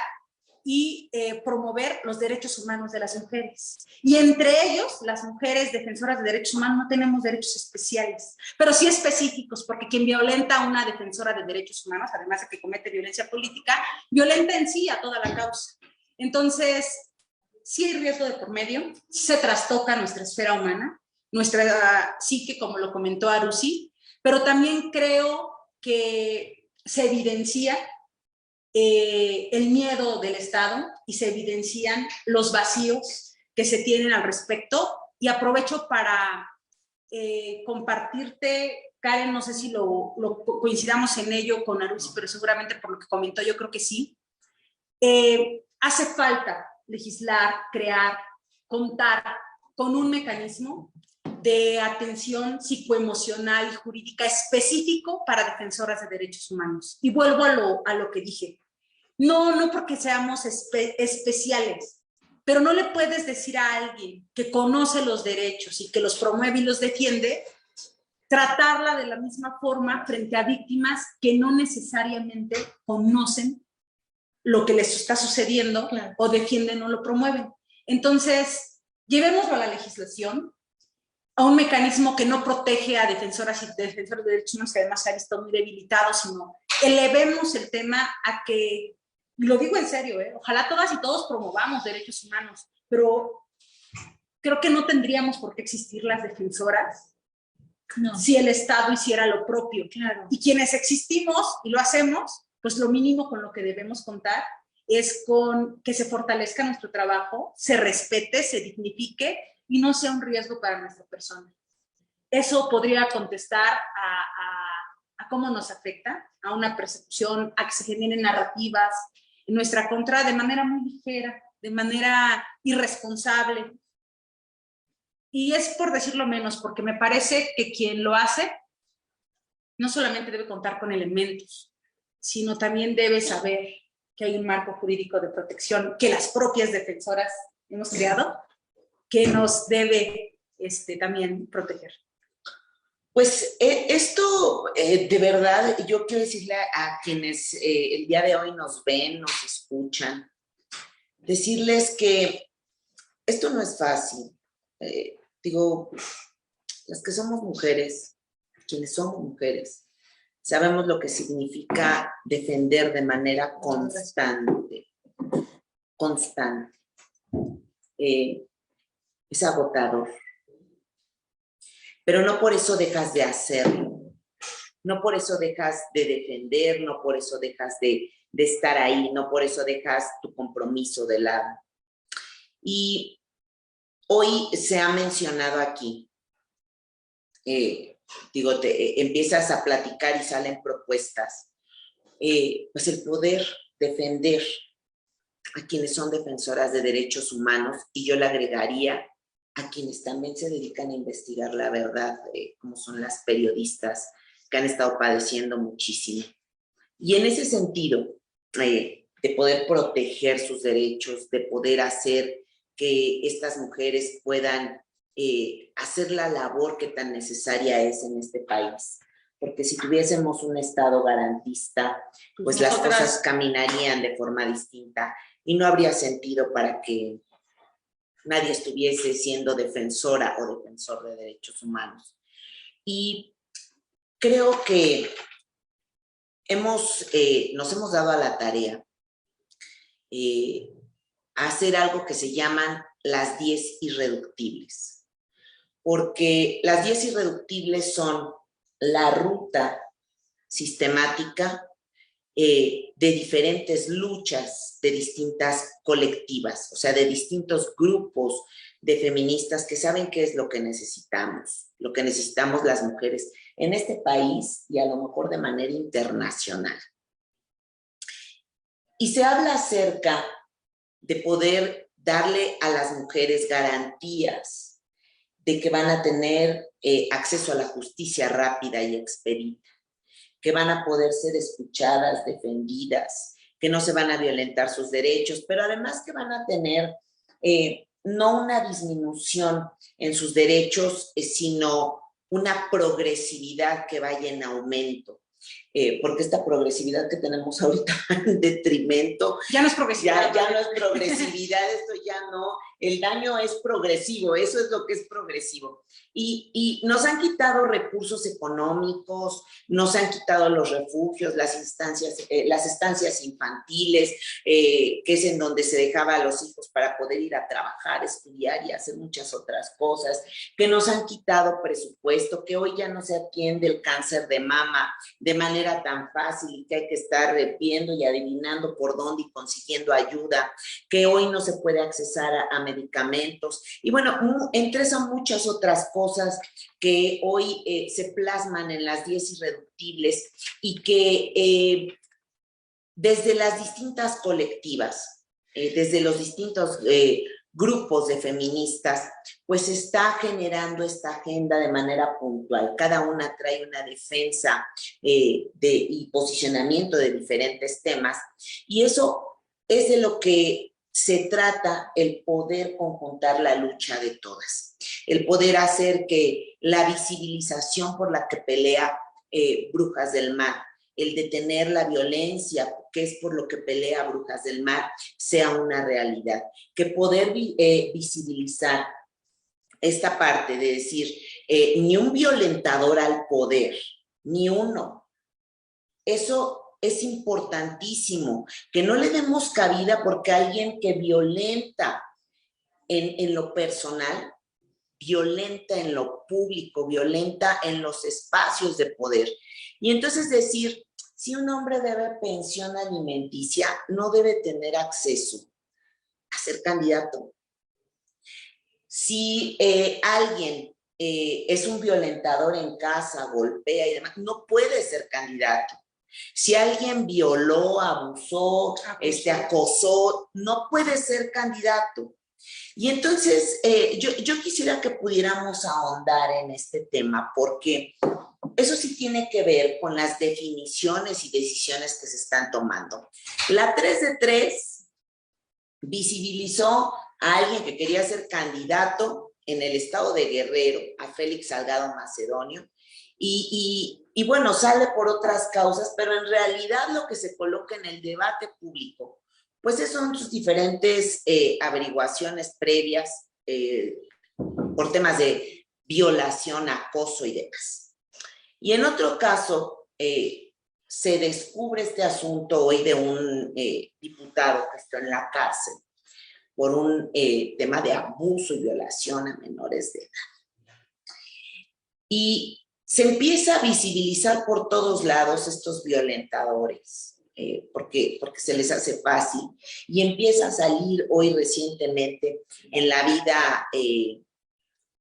y promover los derechos humanos de las mujeres. Y entre ellos, las mujeres defensoras de derechos humanos no tenemos derechos especiales, pero sí específicos, porque quien violenta a una defensora de derechos humanos, además de que comete violencia política, violenta en sí a toda la causa. Entonces, sí hay riesgo de por medio, se trastoca nuestra esfera humana, nuestra psique, como lo comentó Arusi, pero también creo que se evidencia el miedo del Estado y se evidencian los vacíos que se tienen al respecto. Y aprovecho para compartirte, Karen, no sé si lo coincidamos en ello con Arusi, pero seguramente por lo que comentó yo creo que sí. Hace falta legislar, crear, contar con un mecanismo de atención psicoemocional y jurídica específico para defensoras de derechos humanos. Y vuelvo a lo que dije. No porque seamos especiales, pero no le puedes decir a alguien que conoce los derechos y que los promueve y los defiende, tratarla de la misma forma frente a víctimas que no necesariamente conocen lo que les está sucediendo, claro, o defienden o lo promueven. Entonces, llevémoslo a la legislación, a un mecanismo que no protege a defensoras y defensores de derechos humanos, que además se ha visto muy debilitado, sino elevemos el tema a que, y lo digo en serio, ojalá todas y todos promovamos derechos humanos, pero creo que no tendríamos por qué existir las defensoras si el Estado hiciera lo propio. Claro. Y quienes existimos y lo hacemos, pues lo mínimo con lo que debemos contar es con que se fortalezca nuestro trabajo, se respete, se dignifique y no sea un riesgo para nuestra persona. Eso podría contestar a cómo nos afecta, a una persecución, a que se generen narrativas en nuestra contra de manera muy ligera, de manera irresponsable. Y es por decirlo menos, porque me parece que quien lo hace no solamente debe contar con elementos, sino también debe saber que hay un marco jurídico de protección que las propias defensoras hemos creado, que nos debe también proteger. Pues esto, de verdad, yo quiero decirle a quienes el día de hoy nos ven, nos escuchan, decirles que esto no es fácil. Digo, las que somos mujeres, quienes somos mujeres, sabemos lo que significa defender de manera constante. Es agotador. Pero no por eso dejas de hacerlo, no por eso dejas de defender, no por eso dejas de estar ahí, no por eso dejas tu compromiso de lado. Y hoy se ha mencionado aquí, empiezas a platicar y salen propuestas, pues el poder defender a quienes son defensoras de derechos humanos, y yo le agregaría a quienes también se dedican a investigar la verdad, como son las periodistas que han estado padeciendo muchísimo. Y en ese sentido, de poder proteger sus derechos, de poder hacer que estas mujeres puedan hacer la labor que tan necesaria es en este país. Porque si tuviésemos un Estado garantista, pues las cosas caminarían de forma distinta y no habría sentido para que nadie estuviese siendo defensora o defensor de derechos humanos. Y creo que nos hemos dado a la tarea hacer algo que se llaman las 10 irreductibles. Porque las 10 irreductibles son la ruta sistemática de diferentes luchas, de distintas colectivas, o sea, de distintos grupos de feministas que saben qué es lo que necesitamos las mujeres en este país y a lo mejor de manera internacional. Y se habla acerca de poder darle a las mujeres garantías de que van a tener acceso a la justicia rápida y expedita, que van a poder ser escuchadas, defendidas, que no se van a violentar sus derechos, pero además que van a tener no una disminución en sus derechos, sino una progresividad que vaya en aumento. Porque esta progresividad que tenemos ahorita en detrimento... Ya no es progresividad. Ya no es progresividad, esto ya no... El daño es progresivo, eso es lo que es progresivo. Y nos han quitado recursos económicos, nos han quitado los refugios, las estancias infantiles, que es en donde se dejaba a los hijos para poder ir a trabajar, estudiar y hacer muchas otras cosas, que nos han quitado presupuesto, que hoy ya no se atiende el cáncer de mama de manera tan fácil y que hay que estar viendo y adivinando por dónde y consiguiendo ayuda, que hoy no se puede accesar a medicamentos. Y bueno, entre esas muchas otras cosas que hoy se plasman en las 10 irreductibles y que desde las distintas colectivas, desde los distintos grupos de feministas, pues está generando esta agenda de manera puntual. Cada una trae una defensa y posicionamiento de diferentes temas, y eso es de lo que se trata, el poder conjuntar la lucha de todas, el poder hacer que la visibilización por la que pelea Brujas del Mar, el detener la violencia, que es por lo que pelea Brujas del Mar, sea una realidad. Que poder visibilizar esta parte de decir, ni un violentador al poder, ni uno. Eso es importantísimo, que no le demos cabida porque alguien que violenta en lo personal, violenta en lo público, violenta en los espacios de poder. Y entonces decir, si un hombre debe pensión alimenticia, no debe tener acceso a ser candidato. Si alguien es un violentador en casa, golpea y demás, no puede ser candidato. Si alguien violó, abusó, acosó, no puede ser candidato. Y entonces yo quisiera que pudiéramos ahondar en este tema, porque eso sí tiene que ver con las definiciones y decisiones que se están tomando. La 3 de 3 visibilizó a alguien que quería ser candidato en el estado de Guerrero, a Félix Salgado Macedonio, y bueno, sale por otras causas, pero en realidad lo que se coloca en el debate público, pues son sus diferentes averiguaciones previas por temas de violación, acoso y demás. Y en otro caso, se descubre este asunto hoy de un diputado que está en la cárcel por un tema de abuso y violación a menores de edad. Y se empieza a visibilizar por todos lados estos violentadores, porque se les hace fácil, y empieza a salir hoy recientemente en la vida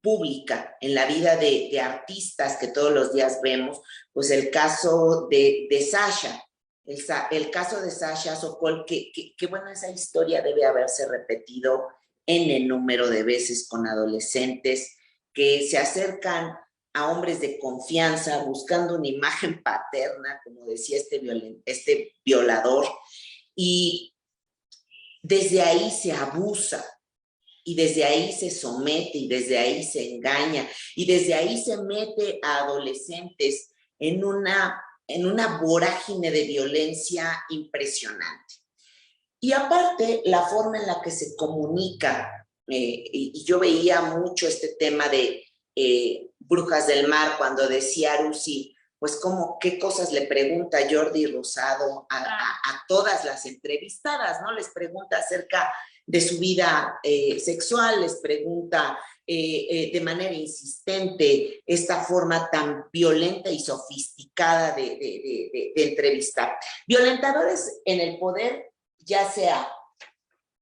pública, en la vida de artistas que todos los días vemos, pues el caso de Sasha, el caso de Sasha Sokol, que bueno, esa historia debe haberse repetido en el número de veces con adolescentes que se acercan a hombres de confianza buscando una imagen paterna, como decía este violador, y desde ahí se abusa, y desde ahí se somete, y desde ahí se engaña, y desde ahí se mete a adolescentes en una vorágine de violencia impresionante. Y aparte, la forma en la que se comunica, y yo veía mucho este tema de Brujas del Mar, cuando decía Arusi, pues qué cosas le pregunta Jordi Rosado a todas las entrevistadas, ¿no? Les pregunta acerca de su vida sexual, les pregunta de manera insistente esta forma tan violenta y sofisticada de entrevistar. Violentadores en el poder, ya sea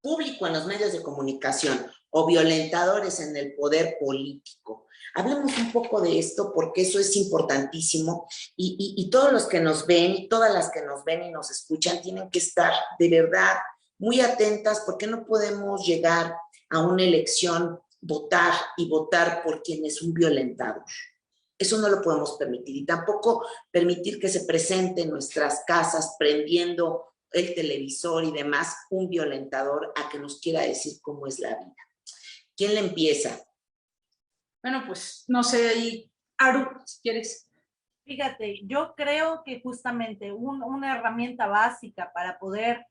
público en los medios de comunicación o violentadores en el poder político. Hablemos un poco de esto porque eso es importantísimo y todos los que nos ven y todas las que nos ven y nos escuchan tienen que estar de verdad muy atentas, porque no podemos llegar a una elección, votar por quien es un violentador. Eso no lo podemos permitir, y tampoco permitir que se presente en nuestras casas prendiendo el televisor y demás un violentador a que nos quiera decir cómo es la vida. ¿Quién le empieza? Bueno, pues no sé, ahí, Aru, si quieres. Fíjate, yo creo que justamente una herramienta básica para poder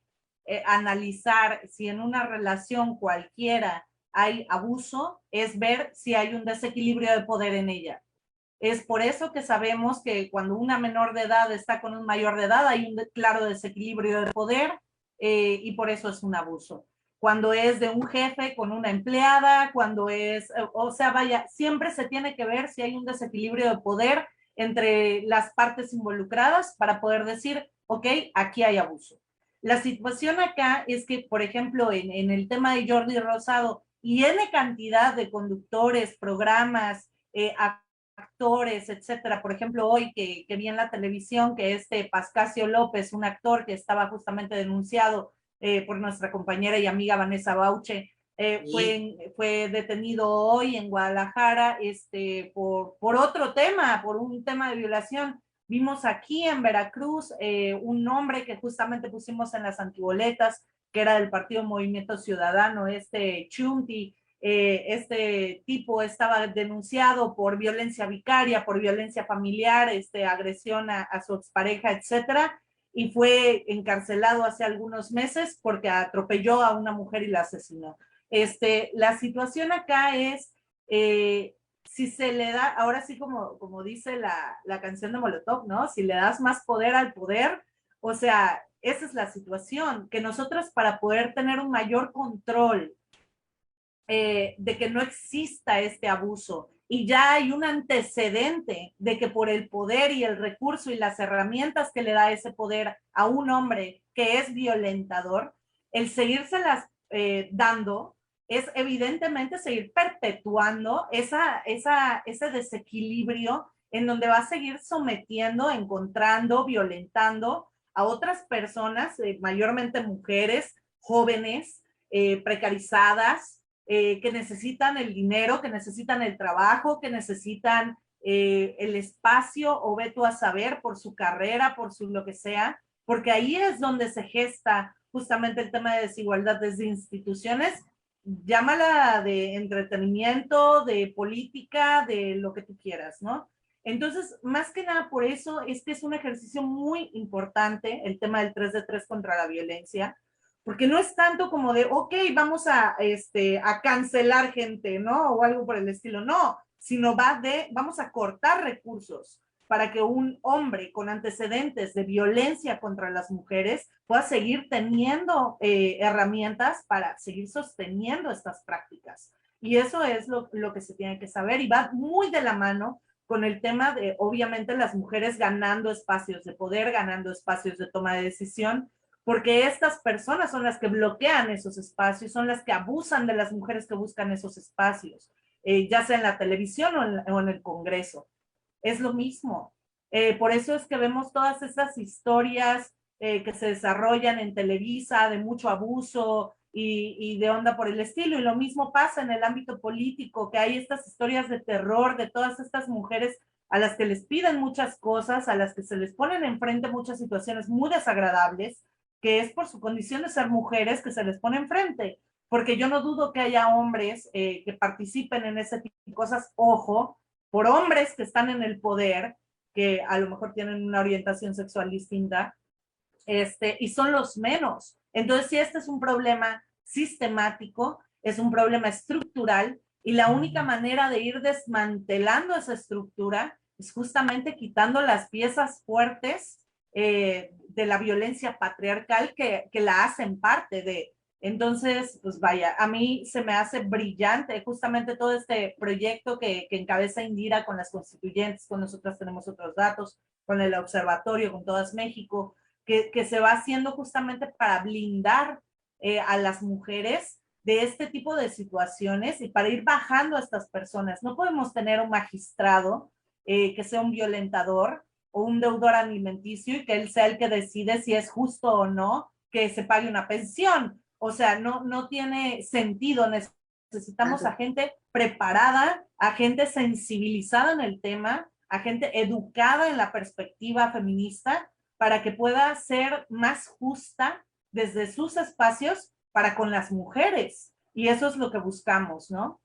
analizar si en una relación cualquiera hay abuso es ver si hay un desequilibrio de poder en ella. Es por eso que sabemos que cuando una menor de edad está con un mayor de edad hay un claro desequilibrio de poder y por eso es un abuso. Cuando es de un jefe con una empleada, cuando es, o sea, vaya, siempre se tiene que ver si hay un desequilibrio de poder entre las partes involucradas para poder decir, ok, aquí hay abuso. La situación acá es que, por ejemplo, en el tema de Jordi Rosado y N cantidad de conductores, programas, actores, etcétera. Por ejemplo, hoy que vi en la televisión que Pascasio López, un actor que estaba justamente denunciado por nuestra compañera y amiga Vanessa Bauche, fue detenido hoy en Guadalajara por otro tema, por un tema de violación. Vimos aquí en Veracruz un nombre que justamente pusimos en las antiboletas, que era del Partido Movimiento Ciudadano, Chunti. Este tipo estaba denunciado por violencia vicaria, por violencia familiar, agresión a su expareja, etcétera, y fue encarcelado hace algunos meses porque atropelló a una mujer y la asesinó. La situación acá es si se le da, ahora sí como dice la canción de Molotov, ¿no? Si le das más poder al poder, o sea, esa es la situación, que nosotros para poder tener un mayor control de que no exista este abuso y ya hay un antecedente de que por el poder y el recurso y las herramientas que le da ese poder a un hombre que es violentador, el seguírselas dando es evidentemente seguir perpetuando ese desequilibrio en donde va a seguir sometiendo, encontrando, violentando a otras personas, mayormente mujeres, jóvenes, precarizadas, que necesitan el dinero, que necesitan el trabajo, que necesitan el espacio, o ve tú a saber, por su carrera, por su lo que sea, porque ahí es donde se gesta justamente el tema de desigualdad desde instituciones, llámala de entretenimiento, de política, de lo que tú quieras, ¿no? Entonces, más que nada por eso, este es un ejercicio muy importante, el tema del 3 de 3 contra la violencia, porque no es tanto como de, ok, vamos a cancelar gente, ¿no? O algo por el estilo, no, sino vamos a cortar recursos para que un hombre con antecedentes de violencia contra las mujeres pueda seguir teniendo herramientas para seguir sosteniendo estas prácticas. Y eso es lo que se tiene que saber, y va muy de la mano con el tema de, obviamente, las mujeres ganando espacios de poder, ganando espacios de toma de decisión, porque estas personas son las que bloquean esos espacios, son las que abusan de las mujeres que buscan esos espacios, ya sea en la televisión o en el Congreso. Es lo mismo. Por eso es que vemos todas esas historias que se desarrollan en Televisa de mucho abuso y de onda por el estilo. Y lo mismo pasa en el ámbito político, que hay estas historias de terror de todas estas mujeres a las que les piden muchas cosas, a las que se les ponen enfrente muchas situaciones muy desagradables, que es por su condición de ser mujeres que se les pone enfrente. Porque yo no dudo que haya hombres que participen en ese tipo de cosas, ojo, por hombres que están en el poder, que a lo mejor tienen una orientación sexual distinta, y son los menos. Entonces, si este es un problema sistemático, es un problema estructural, y la única manera de ir desmantelando esa estructura es justamente quitando las piezas fuertes de la violencia patriarcal que la hacen parte de. Entonces, pues vaya, a mí se me hace brillante justamente todo este proyecto que encabeza Indira con las constituyentes, con nosotras tenemos otros datos, con el observatorio, con Todas México, que se va haciendo justamente para blindar a las mujeres de este tipo de situaciones y para ir bajando a estas personas. No podemos tener un magistrado que sea un violentador o un deudor alimenticio y que él sea el que decide si es justo o no que se pague una pensión. O sea, no tiene sentido. Necesitamos a gente preparada, a gente sensibilizada en el tema, a gente educada en la perspectiva feminista para que pueda ser más justa desde sus espacios para con las mujeres. Y eso es lo que buscamos, ¿no?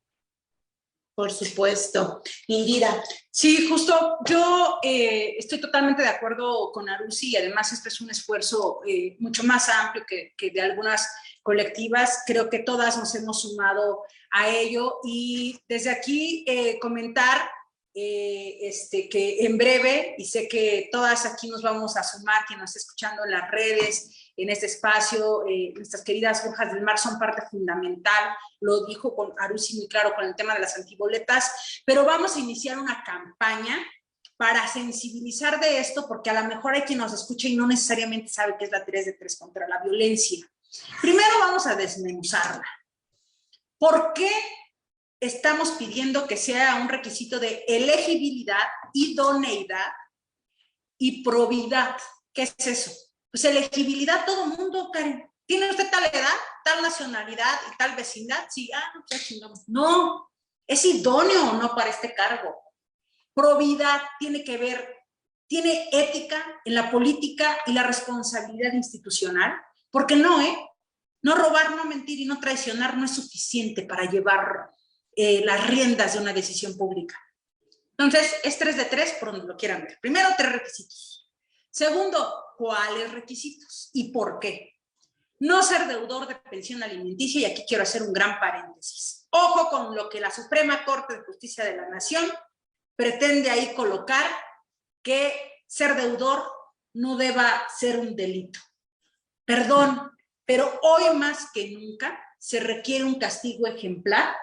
Por supuesto. Indira. Sí, justo yo estoy totalmente de acuerdo con Arusi, y además este es un esfuerzo mucho más amplio que de algunas colectivas. Creo que todas nos hemos sumado a ello, y desde aquí comentar que en breve, y sé que todas aquí nos vamos a sumar, quien nos está escuchando en las redes, en este espacio, nuestras queridas Brujas del Mar son parte fundamental, lo dijo con Arusi muy claro con el tema de las antiboletas, pero vamos a iniciar una campaña para sensibilizar de esto, porque a lo mejor hay quien nos escucha y no necesariamente sabe qué es la 3 de 3 contra la violencia. Primero vamos a desmenuzarla. ¿Por qué estamos pidiendo que sea un requisito de elegibilidad, idoneidad y probidad? ¿Qué es eso? Pues elegibilidad, todo mundo, Karen. ¿Tiene usted tal edad, tal nacionalidad y tal vecindad? Sí, no, ya chingamos. No, es idóneo o no para este cargo. Probidad tiene que ver, tiene ética en la política y la responsabilidad institucional, porque no robar, no mentir y no traicionar no es suficiente para llevar las riendas de una decisión pública. Entonces, es 3 de 3 por donde lo quieran ver. Primero, 3 requisitos. Segundo, ¿cuáles requisitos y por qué? No ser deudor de pensión alimenticia, y aquí quiero hacer un gran paréntesis. Ojo con lo que la Suprema Corte de Justicia de la Nación pretende ahí colocar, que ser deudor no deba ser un delito. Perdón, pero hoy más que nunca se requiere un castigo ejemplar,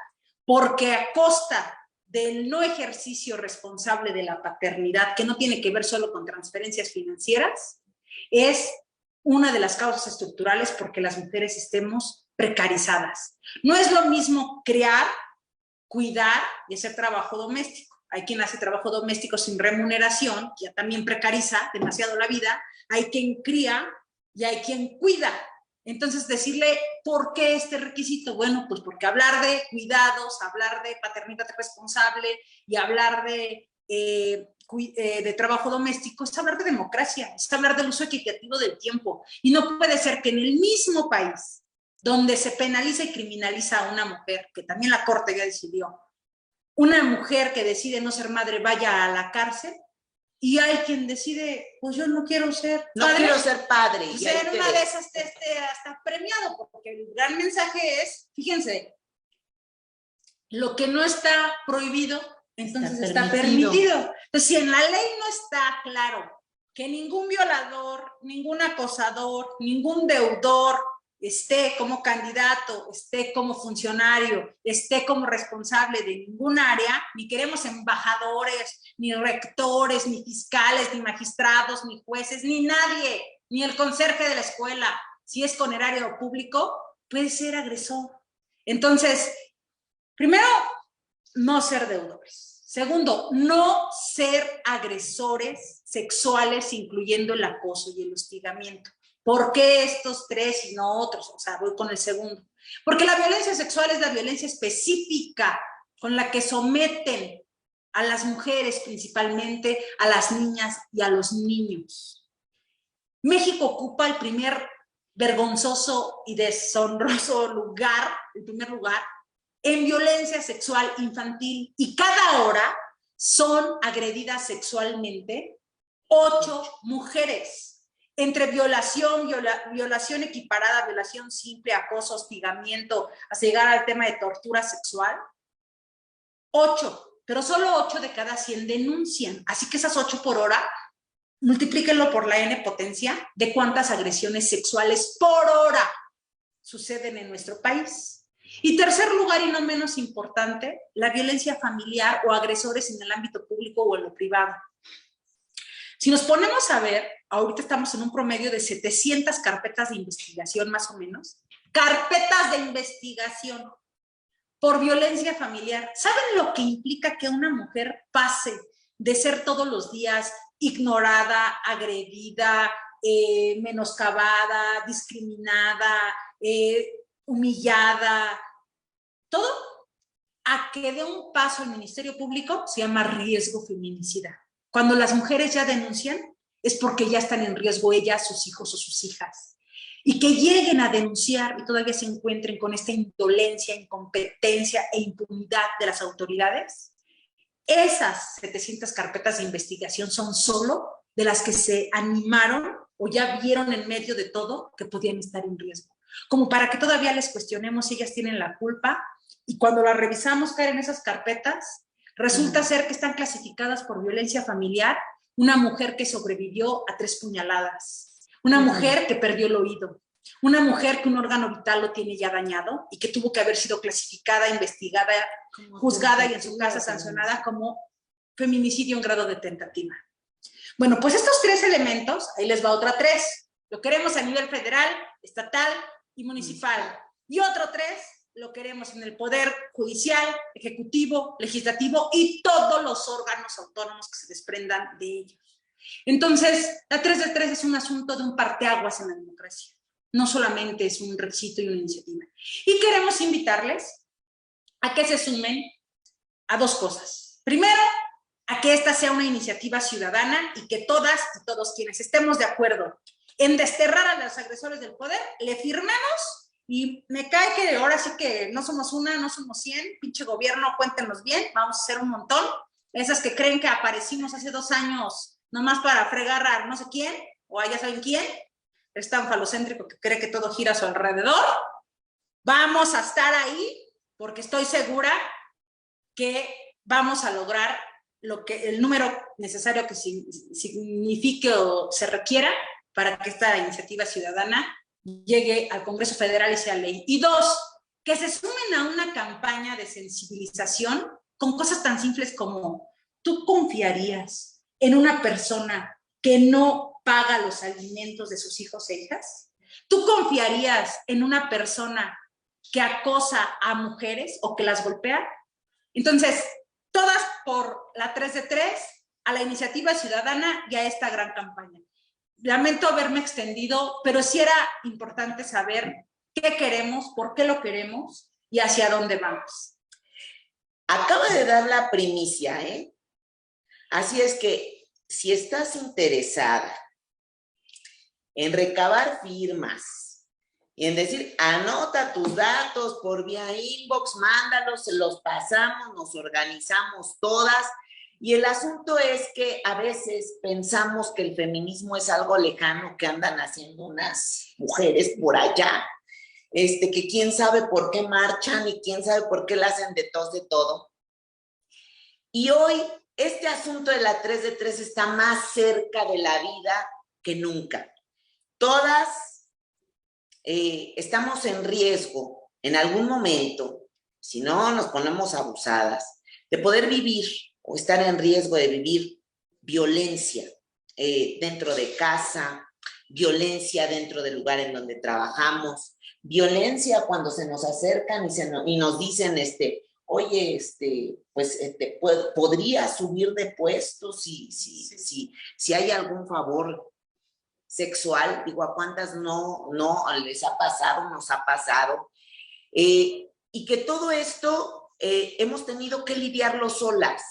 porque a costa del no ejercicio responsable de la paternidad, que no tiene que ver solo con transferencias financieras, es una de las causas estructurales porque las mujeres estemos precarizadas. No es lo mismo criar, cuidar y hacer trabajo doméstico. Hay quien hace trabajo doméstico sin remuneración, que ya también precariza demasiado la vida. Hay quien cría y hay quien cuida. Entonces, decirle, ¿por qué este requisito? Bueno, pues porque hablar de cuidados, hablar de paternidad responsable y hablar de trabajo doméstico es hablar de democracia, es hablar del uso equitativo del tiempo. Y no puede ser que en el mismo país donde se penaliza y criminaliza a una mujer, que también la Corte ya decidió, una mujer que decide no ser madre vaya a la cárcel, y hay quien decide, pues yo no quiero ser padre. No quiero ser padre. Pues en una de esas hasta premiado, porque el gran mensaje es, fíjense, lo que no está prohibido, entonces está permitido. Entonces, si en la ley no está claro que ningún violador, ningún acosador, ningún deudor esté como candidato, esté como funcionario, esté como responsable de ningún área, ni queremos embajadores, ni rectores, ni fiscales, ni magistrados, ni jueces, ni nadie, ni el conserje de la escuela, si es con erario público, puede ser agresor. Entonces, primero, no ser deudores. Segundo, no ser agresores sexuales, incluyendo el acoso y el hostigamiento. ¿Por qué estos tres y no otros? O sea, voy con el segundo. Porque la violencia sexual es la violencia específica con la que someten a las mujeres, principalmente a las niñas y a los niños. México ocupa el primer vergonzoso y deshonroso lugar, el primer lugar, en violencia sexual infantil, y cada hora son agredidas sexualmente 8 mujeres. Entre violación equiparada, violación simple, acoso, hostigamiento, hasta llegar al tema de tortura sexual, 8, pero solo 8 de cada 100 denuncian. Así que esas 8 por hora, multiplíquenlo por la N potencia de cuántas agresiones sexuales por hora suceden en nuestro país. Y tercer lugar, y no menos importante, la violencia familiar o agresores en el ámbito público o en lo privado. Si nos ponemos a ver, ahorita estamos en un promedio de 700 carpetas de investigación, más o menos. Carpetas de investigación por violencia familiar. ¿Saben lo que implica que una mujer pase de ser todos los días ignorada, agredida, menoscabada, discriminada, humillada, todo, a que dé un paso al Ministerio Público? Se llama riesgo feminicida. Cuando las mujeres ya denuncian, es porque ya están en riesgo ellas, sus hijos o sus hijas. Y que lleguen a denunciar y todavía se encuentren con esta indolencia, incompetencia e impunidad de las autoridades. Esas 700 carpetas de investigación son solo de las que se animaron o ya vieron en medio de todo que podían estar en riesgo. Como para que todavía les cuestionemos si ellas tienen la culpa, y cuando las revisamos caer en esas carpetas, resulta ser que están clasificadas por violencia familiar, una mujer que sobrevivió a 3 puñaladas, una mujer que perdió el oído, una mujer que un órgano vital lo tiene ya dañado y que tuvo que haber sido clasificada, investigada, juzgada y en su casa sancionada como feminicidio en grado de tentativa. Bueno, pues estos 3 elementos, ahí les va otra 3. Lo queremos a nivel federal, estatal y municipal. Y otro 3 lo queremos en el poder judicial, ejecutivo, legislativo y todos los órganos autónomos que se desprendan de ellos. Entonces, la 3 de 3 es un asunto de un parteaguas en la democracia. No solamente es un requisito y una iniciativa. Y queremos invitarles a que se sumen a 2 cosas. Primero, a que esta sea una iniciativa ciudadana y que todas y todos quienes estemos de acuerdo en desterrar a los agresores del poder, le firmemos. Y me cae que ahora sí que no somos una, no somos 100, pinche gobierno, cuéntenos bien, vamos a ser un montón. Esas que creen que aparecimos hace 2 años nomás para fregar a no sé quién, o a ya saben quién, es tan falocéntrico que cree que todo gira a su alrededor. Vamos a estar ahí porque estoy segura que vamos a lograr el número necesario que signifique o se requiera para que esta iniciativa ciudadana llegue al Congreso Federal y sea ley. Y 2, que se sumen a una campaña de sensibilización con cosas tan simples como: ¿tú confiarías en una persona que no paga los alimentos de sus hijos e hijas? ¿Tú confiarías en una persona que acosa a mujeres o que las golpea. Entonces, todas por la 3 de 3, a la iniciativa ciudadana y a esta gran campaña. Lamento haberme extendido, pero sí era importante saber qué queremos, por qué lo queremos y hacia dónde vamos. Acaba de dar la primicia, ¿eh? Así es que si estás interesada en recabar firmas y en decir, anota tus datos por vía inbox, mándalos, se los pasamos, nos organizamos todas. Y el asunto es que a veces pensamos que el feminismo es algo lejano que andan haciendo unas mujeres por allá, que quién sabe por qué marchan y quién sabe por qué la hacen de tos de todo. Y hoy este asunto de la 3 de 3 está más cerca de la vida que nunca. Todas estamos en riesgo en algún momento, si no nos ponemos abusadas, de poder vivir o estar en riesgo de vivir violencia dentro de casa, violencia dentro del lugar en donde trabajamos, violencia cuando se nos acercan y nos dicen, oye, podría subir de puesto si hay algún favor sexual. Digo, ¿a cuántas no les ha pasado, nos ha pasado? Y que todo esto hemos tenido que lidiarlo solas.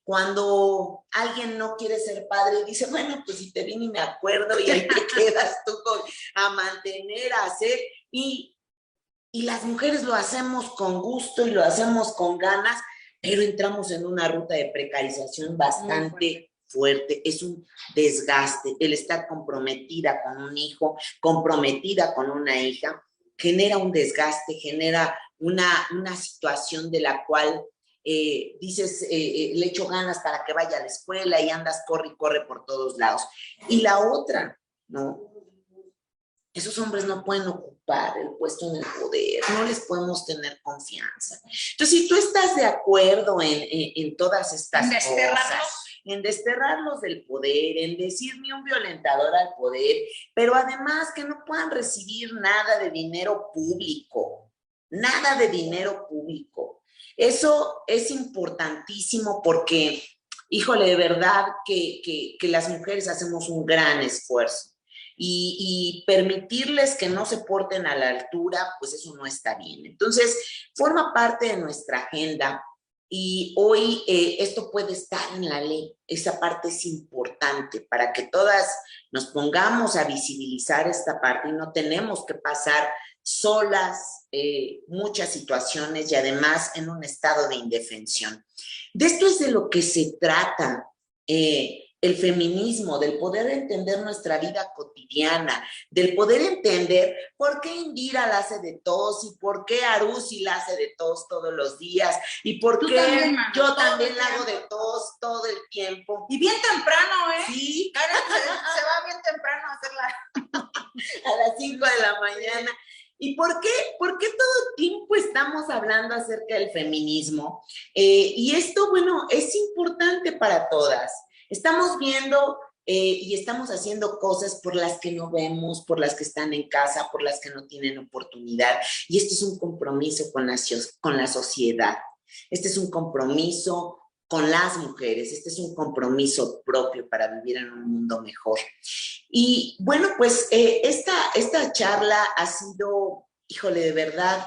Cuando alguien no quiere ser padre, dice, bueno, pues si te vi ni me acuerdo, y ahí te quedas tú a mantener, a hacer, y las mujeres lo hacemos con gusto y lo hacemos con ganas, pero entramos en una ruta de precarización bastante fuerte. Es un desgaste. El estar comprometida con un hijo, comprometida con una hija, genera un desgaste, genera una situación de la cual dices, le echo ganas para que vaya a la escuela y andas, corre y corre por todos lados. Y la otra, ¿no? Esos hombres no pueden ocupar el puesto en el poder, no les podemos tener confianza. Entonces, si tú estás de acuerdo en todas estas cosas, en desterrarlos del poder, en decir ni un violentador al poder, pero además que no puedan recibir nada de dinero público, nada de dinero público. Eso es importantísimo porque, híjole, de verdad que las mujeres hacemos un gran esfuerzo. Y permitirles que no se porten a la altura, pues eso no está bien. Entonces, forma parte de nuestra agenda y hoy esto puede estar en la ley. Esa parte es importante para que todas nos pongamos a visibilizar esta parte y no tenemos que pasar solas muchas situaciones y además en un estado de indefensión. De esto es de lo que se trata el feminismo, del poder entender nuestra vida cotidiana, del poder entender por qué Indira la hace de tos y por qué Arusi la hace de tos todos los días y por qué también, yo también la hago de tos todo el tiempo. Y bien temprano, ¿eh? Sí. Karen se va bien temprano a hacerla. A las 5 de la mañana. ¿Y por qué todo el tiempo estamos hablando acerca del feminismo? Y esto, bueno, es importante para todas. Estamos viendo y estamos haciendo cosas por las que no vemos, por las que están en casa, por las que no tienen oportunidad. Y esto es un compromiso con la sociedad. Este es un compromiso con las mujeres. Este es un compromiso propio para vivir en un mundo mejor. Y bueno, pues esta charla ha sido, híjole, de verdad,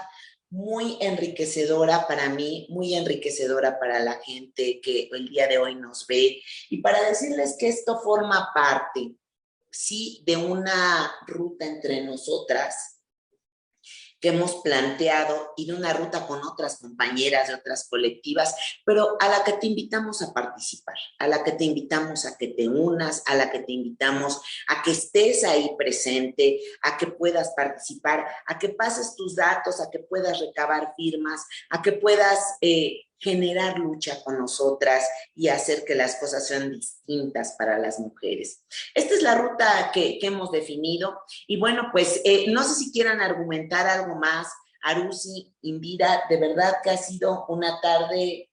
muy enriquecedora para mí, muy enriquecedora para la gente que el día de hoy nos ve y para decirles que esto forma parte, sí, de una ruta entre nosotras que hemos planteado y de una ruta con otras compañeras de otras colectivas, pero a la que te invitamos a participar, a la que te invitamos a que te unas, a la que te invitamos a que estés ahí presente, a que puedas participar, a que pases tus datos, a que puedas recabar firmas, a que puedas generar lucha con nosotras y hacer que las cosas sean distintas para las mujeres. Esta es la ruta que hemos definido y bueno, pues no sé si quieran argumentar algo más. Arusi, Indira, de verdad que ha sido una tarde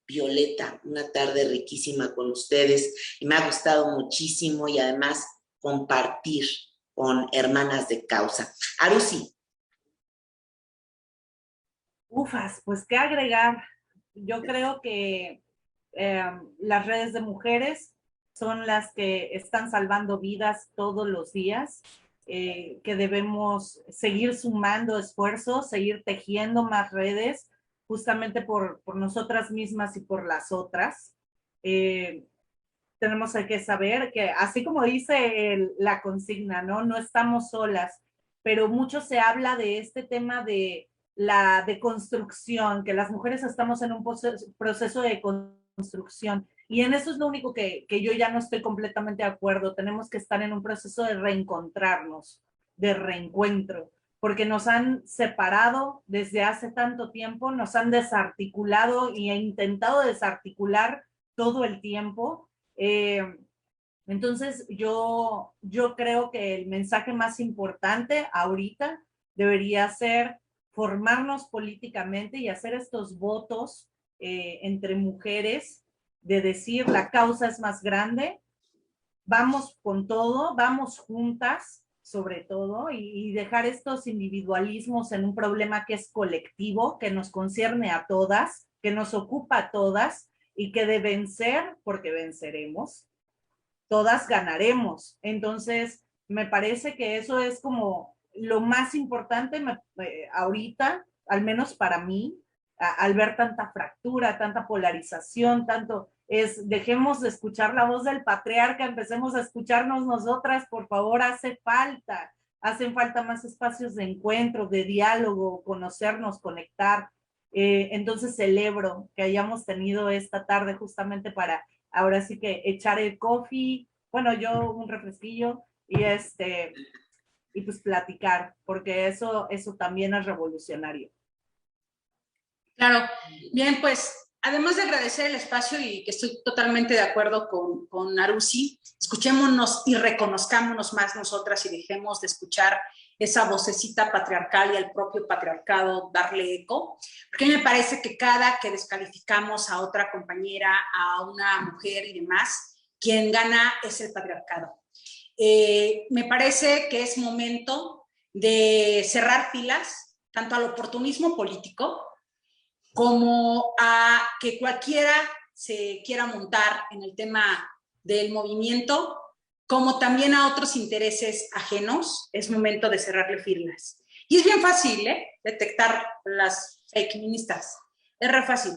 violeta, una tarde riquísima con ustedes y me ha gustado muchísimo y además compartir con hermanas de causa. Arusi. Ufas, pues qué agregar. Yo creo que las redes de mujeres son las que están salvando vidas todos los días, que debemos seguir sumando esfuerzos, seguir tejiendo más redes, justamente por nosotras mismas y por las otras. Tenemos que saber que, así como dice la consigna, ¿no? No estamos solas, pero mucho se habla de este tema de la deconstrucción, que las mujeres estamos en un proceso de construcción. Y en eso es lo único que yo ya no estoy completamente de acuerdo. Tenemos que estar en un proceso de reencontrarnos, de reencuentro, porque nos han separado desde hace tanto tiempo, nos han desarticulado y he intentado desarticular todo el tiempo. Entonces yo creo que el mensaje más importante ahorita debería ser formarnos políticamente y hacer estos votos entre mujeres de decir la causa es más grande, vamos con todo, vamos juntas sobre todo y dejar estos individualismos en un problema que es colectivo, que nos concierne a todas, que nos ocupa a todas y que de vencer, porque venceremos, todas ganaremos. Entonces, me parece que eso es como lo más importante ahorita, al menos para mí, al ver tanta fractura, tanta polarización, dejemos de escuchar la voz del patriarca, empecemos a escucharnos nosotras, por favor, hacen falta más espacios de encuentro, de diálogo, conocernos, conectar. Entonces celebro que hayamos tenido esta tarde justamente para ahora sí que echar el coffee, bueno, yo un refresquillo y pues platicar, porque eso también es revolucionario. Claro, bien, pues además de agradecer el espacio y que estoy totalmente de acuerdo con Arusi, escuchémonos y reconozcámonos más nosotras y dejemos de escuchar esa vocecita patriarcal y al propio patriarcado darle eco, porque a mí me parece que cada que descalificamos a otra compañera, a una mujer y demás, quien gana es el patriarcado. Me parece que es momento de cerrar filas, tanto al oportunismo político, como a que cualquiera se quiera montar en el tema del movimiento, como también a otros intereses ajenos. Es momento de cerrarle filas. Y es bien fácil, detectar las fake feministas. Es re fácil,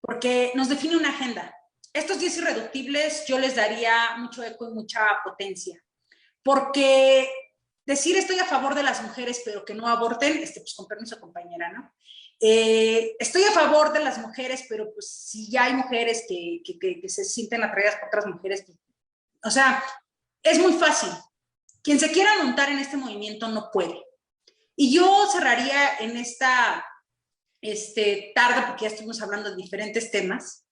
porque nos define una agenda. Estos 10 irreductibles yo les daría mucho eco y mucha potencia, porque decir estoy a favor de las mujeres, pero que no aborten, pues con permiso, compañera, ¿no? Estoy a favor de las mujeres, pero pues si ya hay mujeres que se sienten atraídas por otras mujeres, pues, o sea, es muy fácil. Quien se quiera montar en este movimiento no puede. Y yo cerraría en esta tarde, porque ya estuvimos hablando de diferentes temas,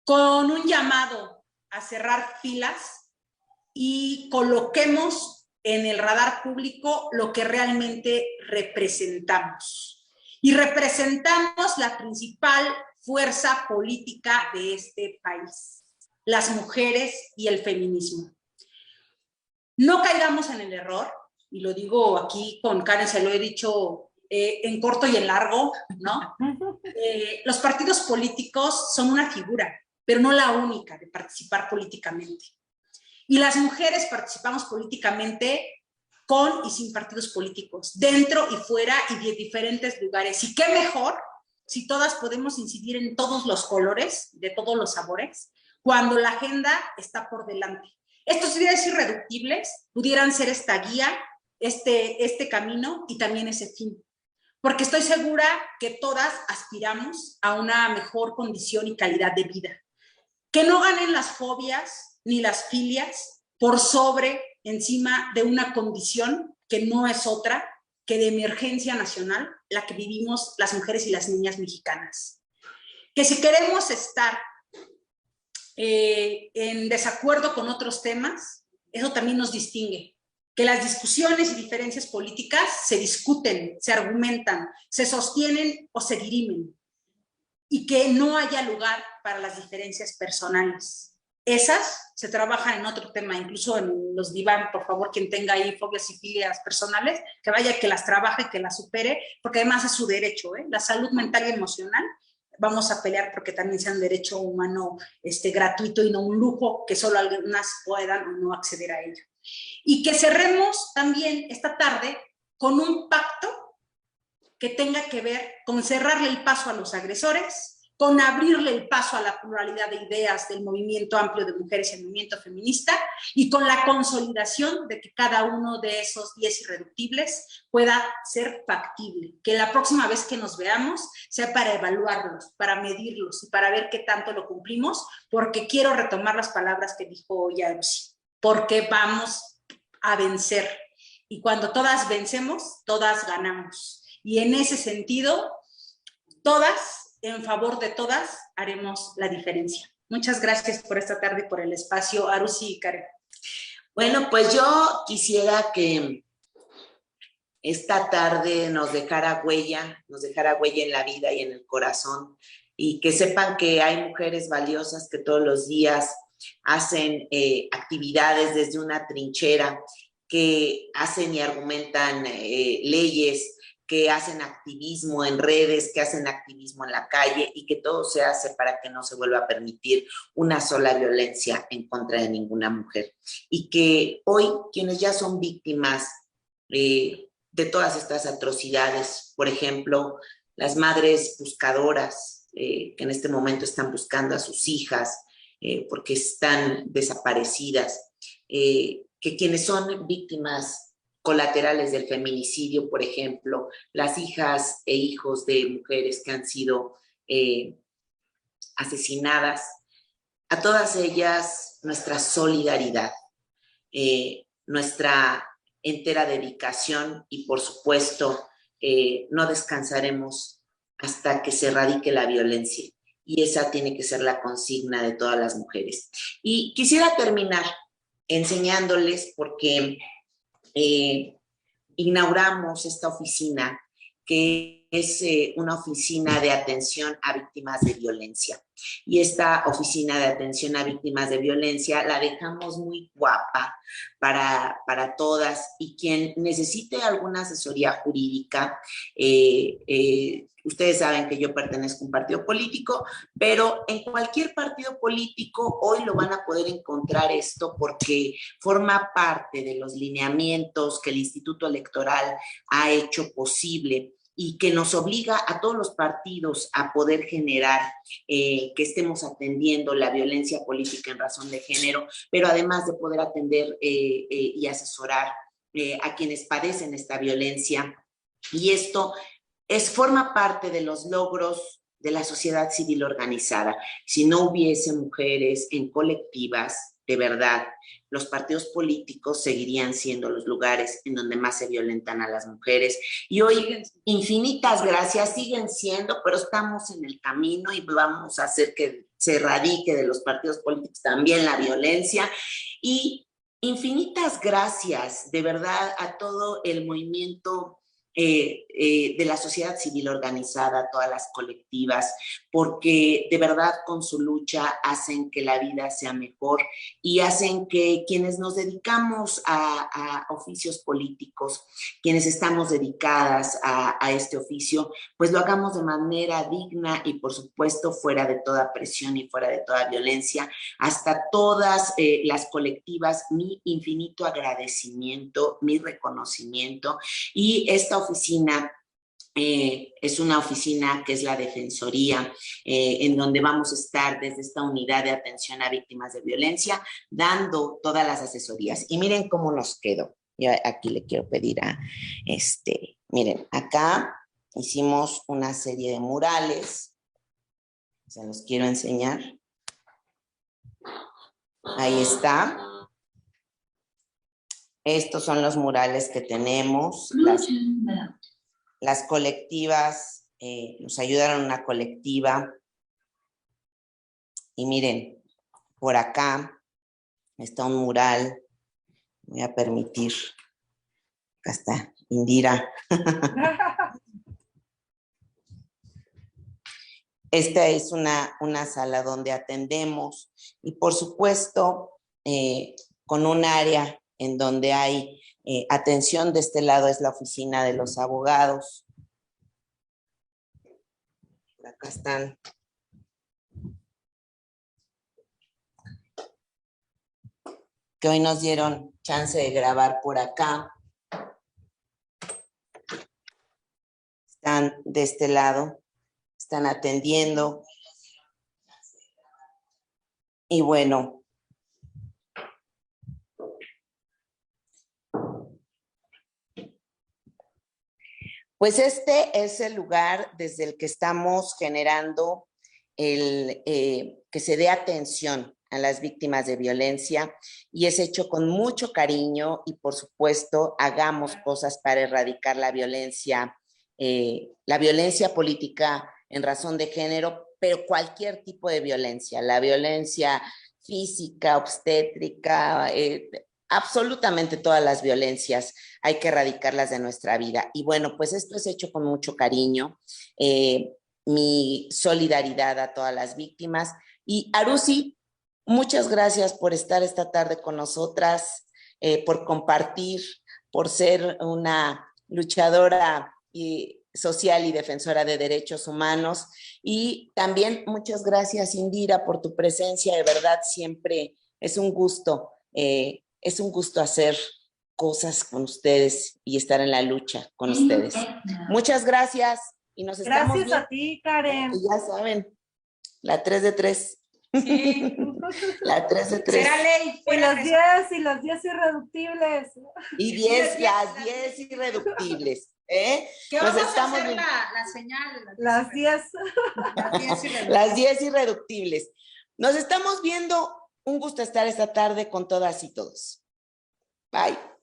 con un llamado a cerrar filas y coloquemos en el radar público lo que realmente representamos. Y representamos la principal fuerza política de este país, las mujeres y el feminismo. No caigamos en el error, y lo digo aquí con Karen, se lo he dicho en corto y en largo, ¿no? Los partidos políticos son una figura, pero no la única de participar políticamente. Y las mujeres participamos políticamente con y sin partidos políticos, dentro y fuera y de diferentes lugares. Y qué mejor si todas podemos incidir en todos los colores, de todos los sabores, cuando la agenda está por delante. Estos 10 irreductibles pudieran ser esta guía, este camino y también ese fin. Porque estoy segura que todas aspiramos a una mejor condición y calidad de vida. Que no ganen las fobias ni las filias por sobre, encima de una condición que no es otra que de emergencia nacional, la que vivimos las mujeres y las niñas mexicanas. Que si queremos estar en desacuerdo con otros temas, eso también nos distingue. Que las discusiones y diferencias políticas se discuten, se argumentan, se sostienen o se dirimen. Y que no haya lugar para las diferencias personales. Esas se trabajan en otro tema, incluso en los diván, por favor, quien tenga ahí fobias y filias personales, que vaya, que las trabaje, que las supere, porque además es su derecho, ¿eh? La salud mental y emocional, vamos a pelear porque también sea un derecho humano gratuito y no un lujo que solo algunas puedan o no acceder a ello. Y que cerremos también esta tarde con un pacto que tenga que ver con cerrarle el paso a los agresores, con abrirle el paso a la pluralidad de ideas del movimiento amplio de mujeres y el movimiento feminista, y con la consolidación de que cada uno de esos 10 irreductibles pueda ser factible, que la próxima vez que nos veamos sea para evaluarlos, para medirlos y para ver qué tanto lo cumplimos, porque quiero retomar las palabras que dijo Yarusi, porque vamos a vencer, y cuando todas vencemos, todas ganamos, y en ese sentido, todas, en favor de todas, haremos la diferencia. Muchas gracias por esta tarde y por el espacio, Arusi y Karen. Bueno, pues yo quisiera que esta tarde nos dejara huella en la vida y en el corazón, y que sepan que hay mujeres valiosas que todos los días hacen actividades desde una trinchera, que hacen y argumentan leyes, que hacen activismo en redes, que hacen activismo en la calle, y que todo se hace para que no se vuelva a permitir una sola violencia en contra de ninguna mujer. Y que hoy quienes ya son víctimas de todas estas atrocidades, por ejemplo, las madres buscadoras que en este momento están buscando a sus hijas porque están desaparecidas, que quienes son víctimas colaterales del feminicidio, por ejemplo, las hijas e hijos de mujeres que han sido asesinadas, a todas ellas nuestra solidaridad, nuestra entera dedicación, y por supuesto no descansaremos hasta que se erradique la violencia, y esa tiene que ser la consigna de todas las mujeres. Y quisiera terminar enseñándoles, porque inauguramos esta oficina, que es una oficina de atención a víctimas de violencia. Y esta oficina de atención a víctimas de violencia la dejamos muy guapa para todas, y quien necesite alguna asesoría jurídica, ustedes saben que yo pertenezco a un partido político, pero en cualquier partido político hoy lo van a poder encontrar esto, porque forma parte de los lineamientos que el Instituto Electoral ha hecho posible, y que nos obliga a todos los partidos a poder generar que estemos atendiendo la violencia política en razón de género, pero además de poder atender y asesorar a quienes padecen esta violencia. Y esto forma parte de los logros de la sociedad civil organizada. Si no hubiese mujeres en colectivas, de verdad, los partidos políticos seguirían siendo los lugares en donde más se violentan a las mujeres. Y hoy, infinitas gracias, siguen siendo, pero estamos en el camino y vamos a hacer que se erradique de los partidos políticos también la violencia. Y infinitas gracias, de verdad, a todo el movimiento de la sociedad civil organizada, todas las colectivas, porque de verdad con su lucha hacen que la vida sea mejor, y hacen que quienes nos dedicamos a oficios políticos, quienes estamos dedicadas a este oficio, pues lo hagamos de manera digna y por supuesto fuera de toda presión y fuera de toda violencia. Hasta todas las colectivas, mi infinito agradecimiento, mi reconocimiento. Y esta oficina es una oficina que es la Defensoría, en donde vamos a estar desde esta unidad de atención a víctimas de violencia, dando todas las asesorías. Y miren cómo nos quedó. Yo aquí le quiero pedir miren, acá hicimos una serie de murales, se los quiero enseñar. Ahí está. Estos son los murales que tenemos. Las colectivas, nos ayudaron una colectiva. Y miren, por acá está un mural. Voy a permitir. Acá está Indira. Esta es una sala donde atendemos y por supuesto con un área en donde hay atención. De este lado es la oficina de los abogados. Acá están. Que hoy nos dieron chance de grabar por acá. Están de este lado, están atendiendo. Y bueno, pues este es el lugar desde el que estamos generando que se dé atención a las víctimas de violencia, y es hecho con mucho cariño y por supuesto hagamos cosas para erradicar la violencia política en razón de género, pero cualquier tipo de violencia, la violencia física, obstétrica, absolutamente todas las violencias hay que erradicarlas de nuestra vida. Y bueno, pues esto es hecho con mucho cariño, mi solidaridad a todas las víctimas. Y Arusi, muchas gracias por estar esta tarde con nosotras, por compartir, por ser una luchadora social y defensora de derechos humanos. Y también muchas gracias, Indira, por tu presencia. De verdad, siempre es un gusto hacer cosas con ustedes y estar en la lucha con ustedes. Muchas gracias y nos estamos viendo. Gracias a ti, Karen. Y ya saben, la 3 de 3. Sí. La 3 de 3. Será ley. Y los 10 irreductibles. Y las 10 irreductibles. ¿Qué Nos vamos estamos a hacer viendo. la señal? Las 10. Las 10 irreductibles. Nos estamos viendo. Un gusto estar esta tarde con todas y todos. Bye.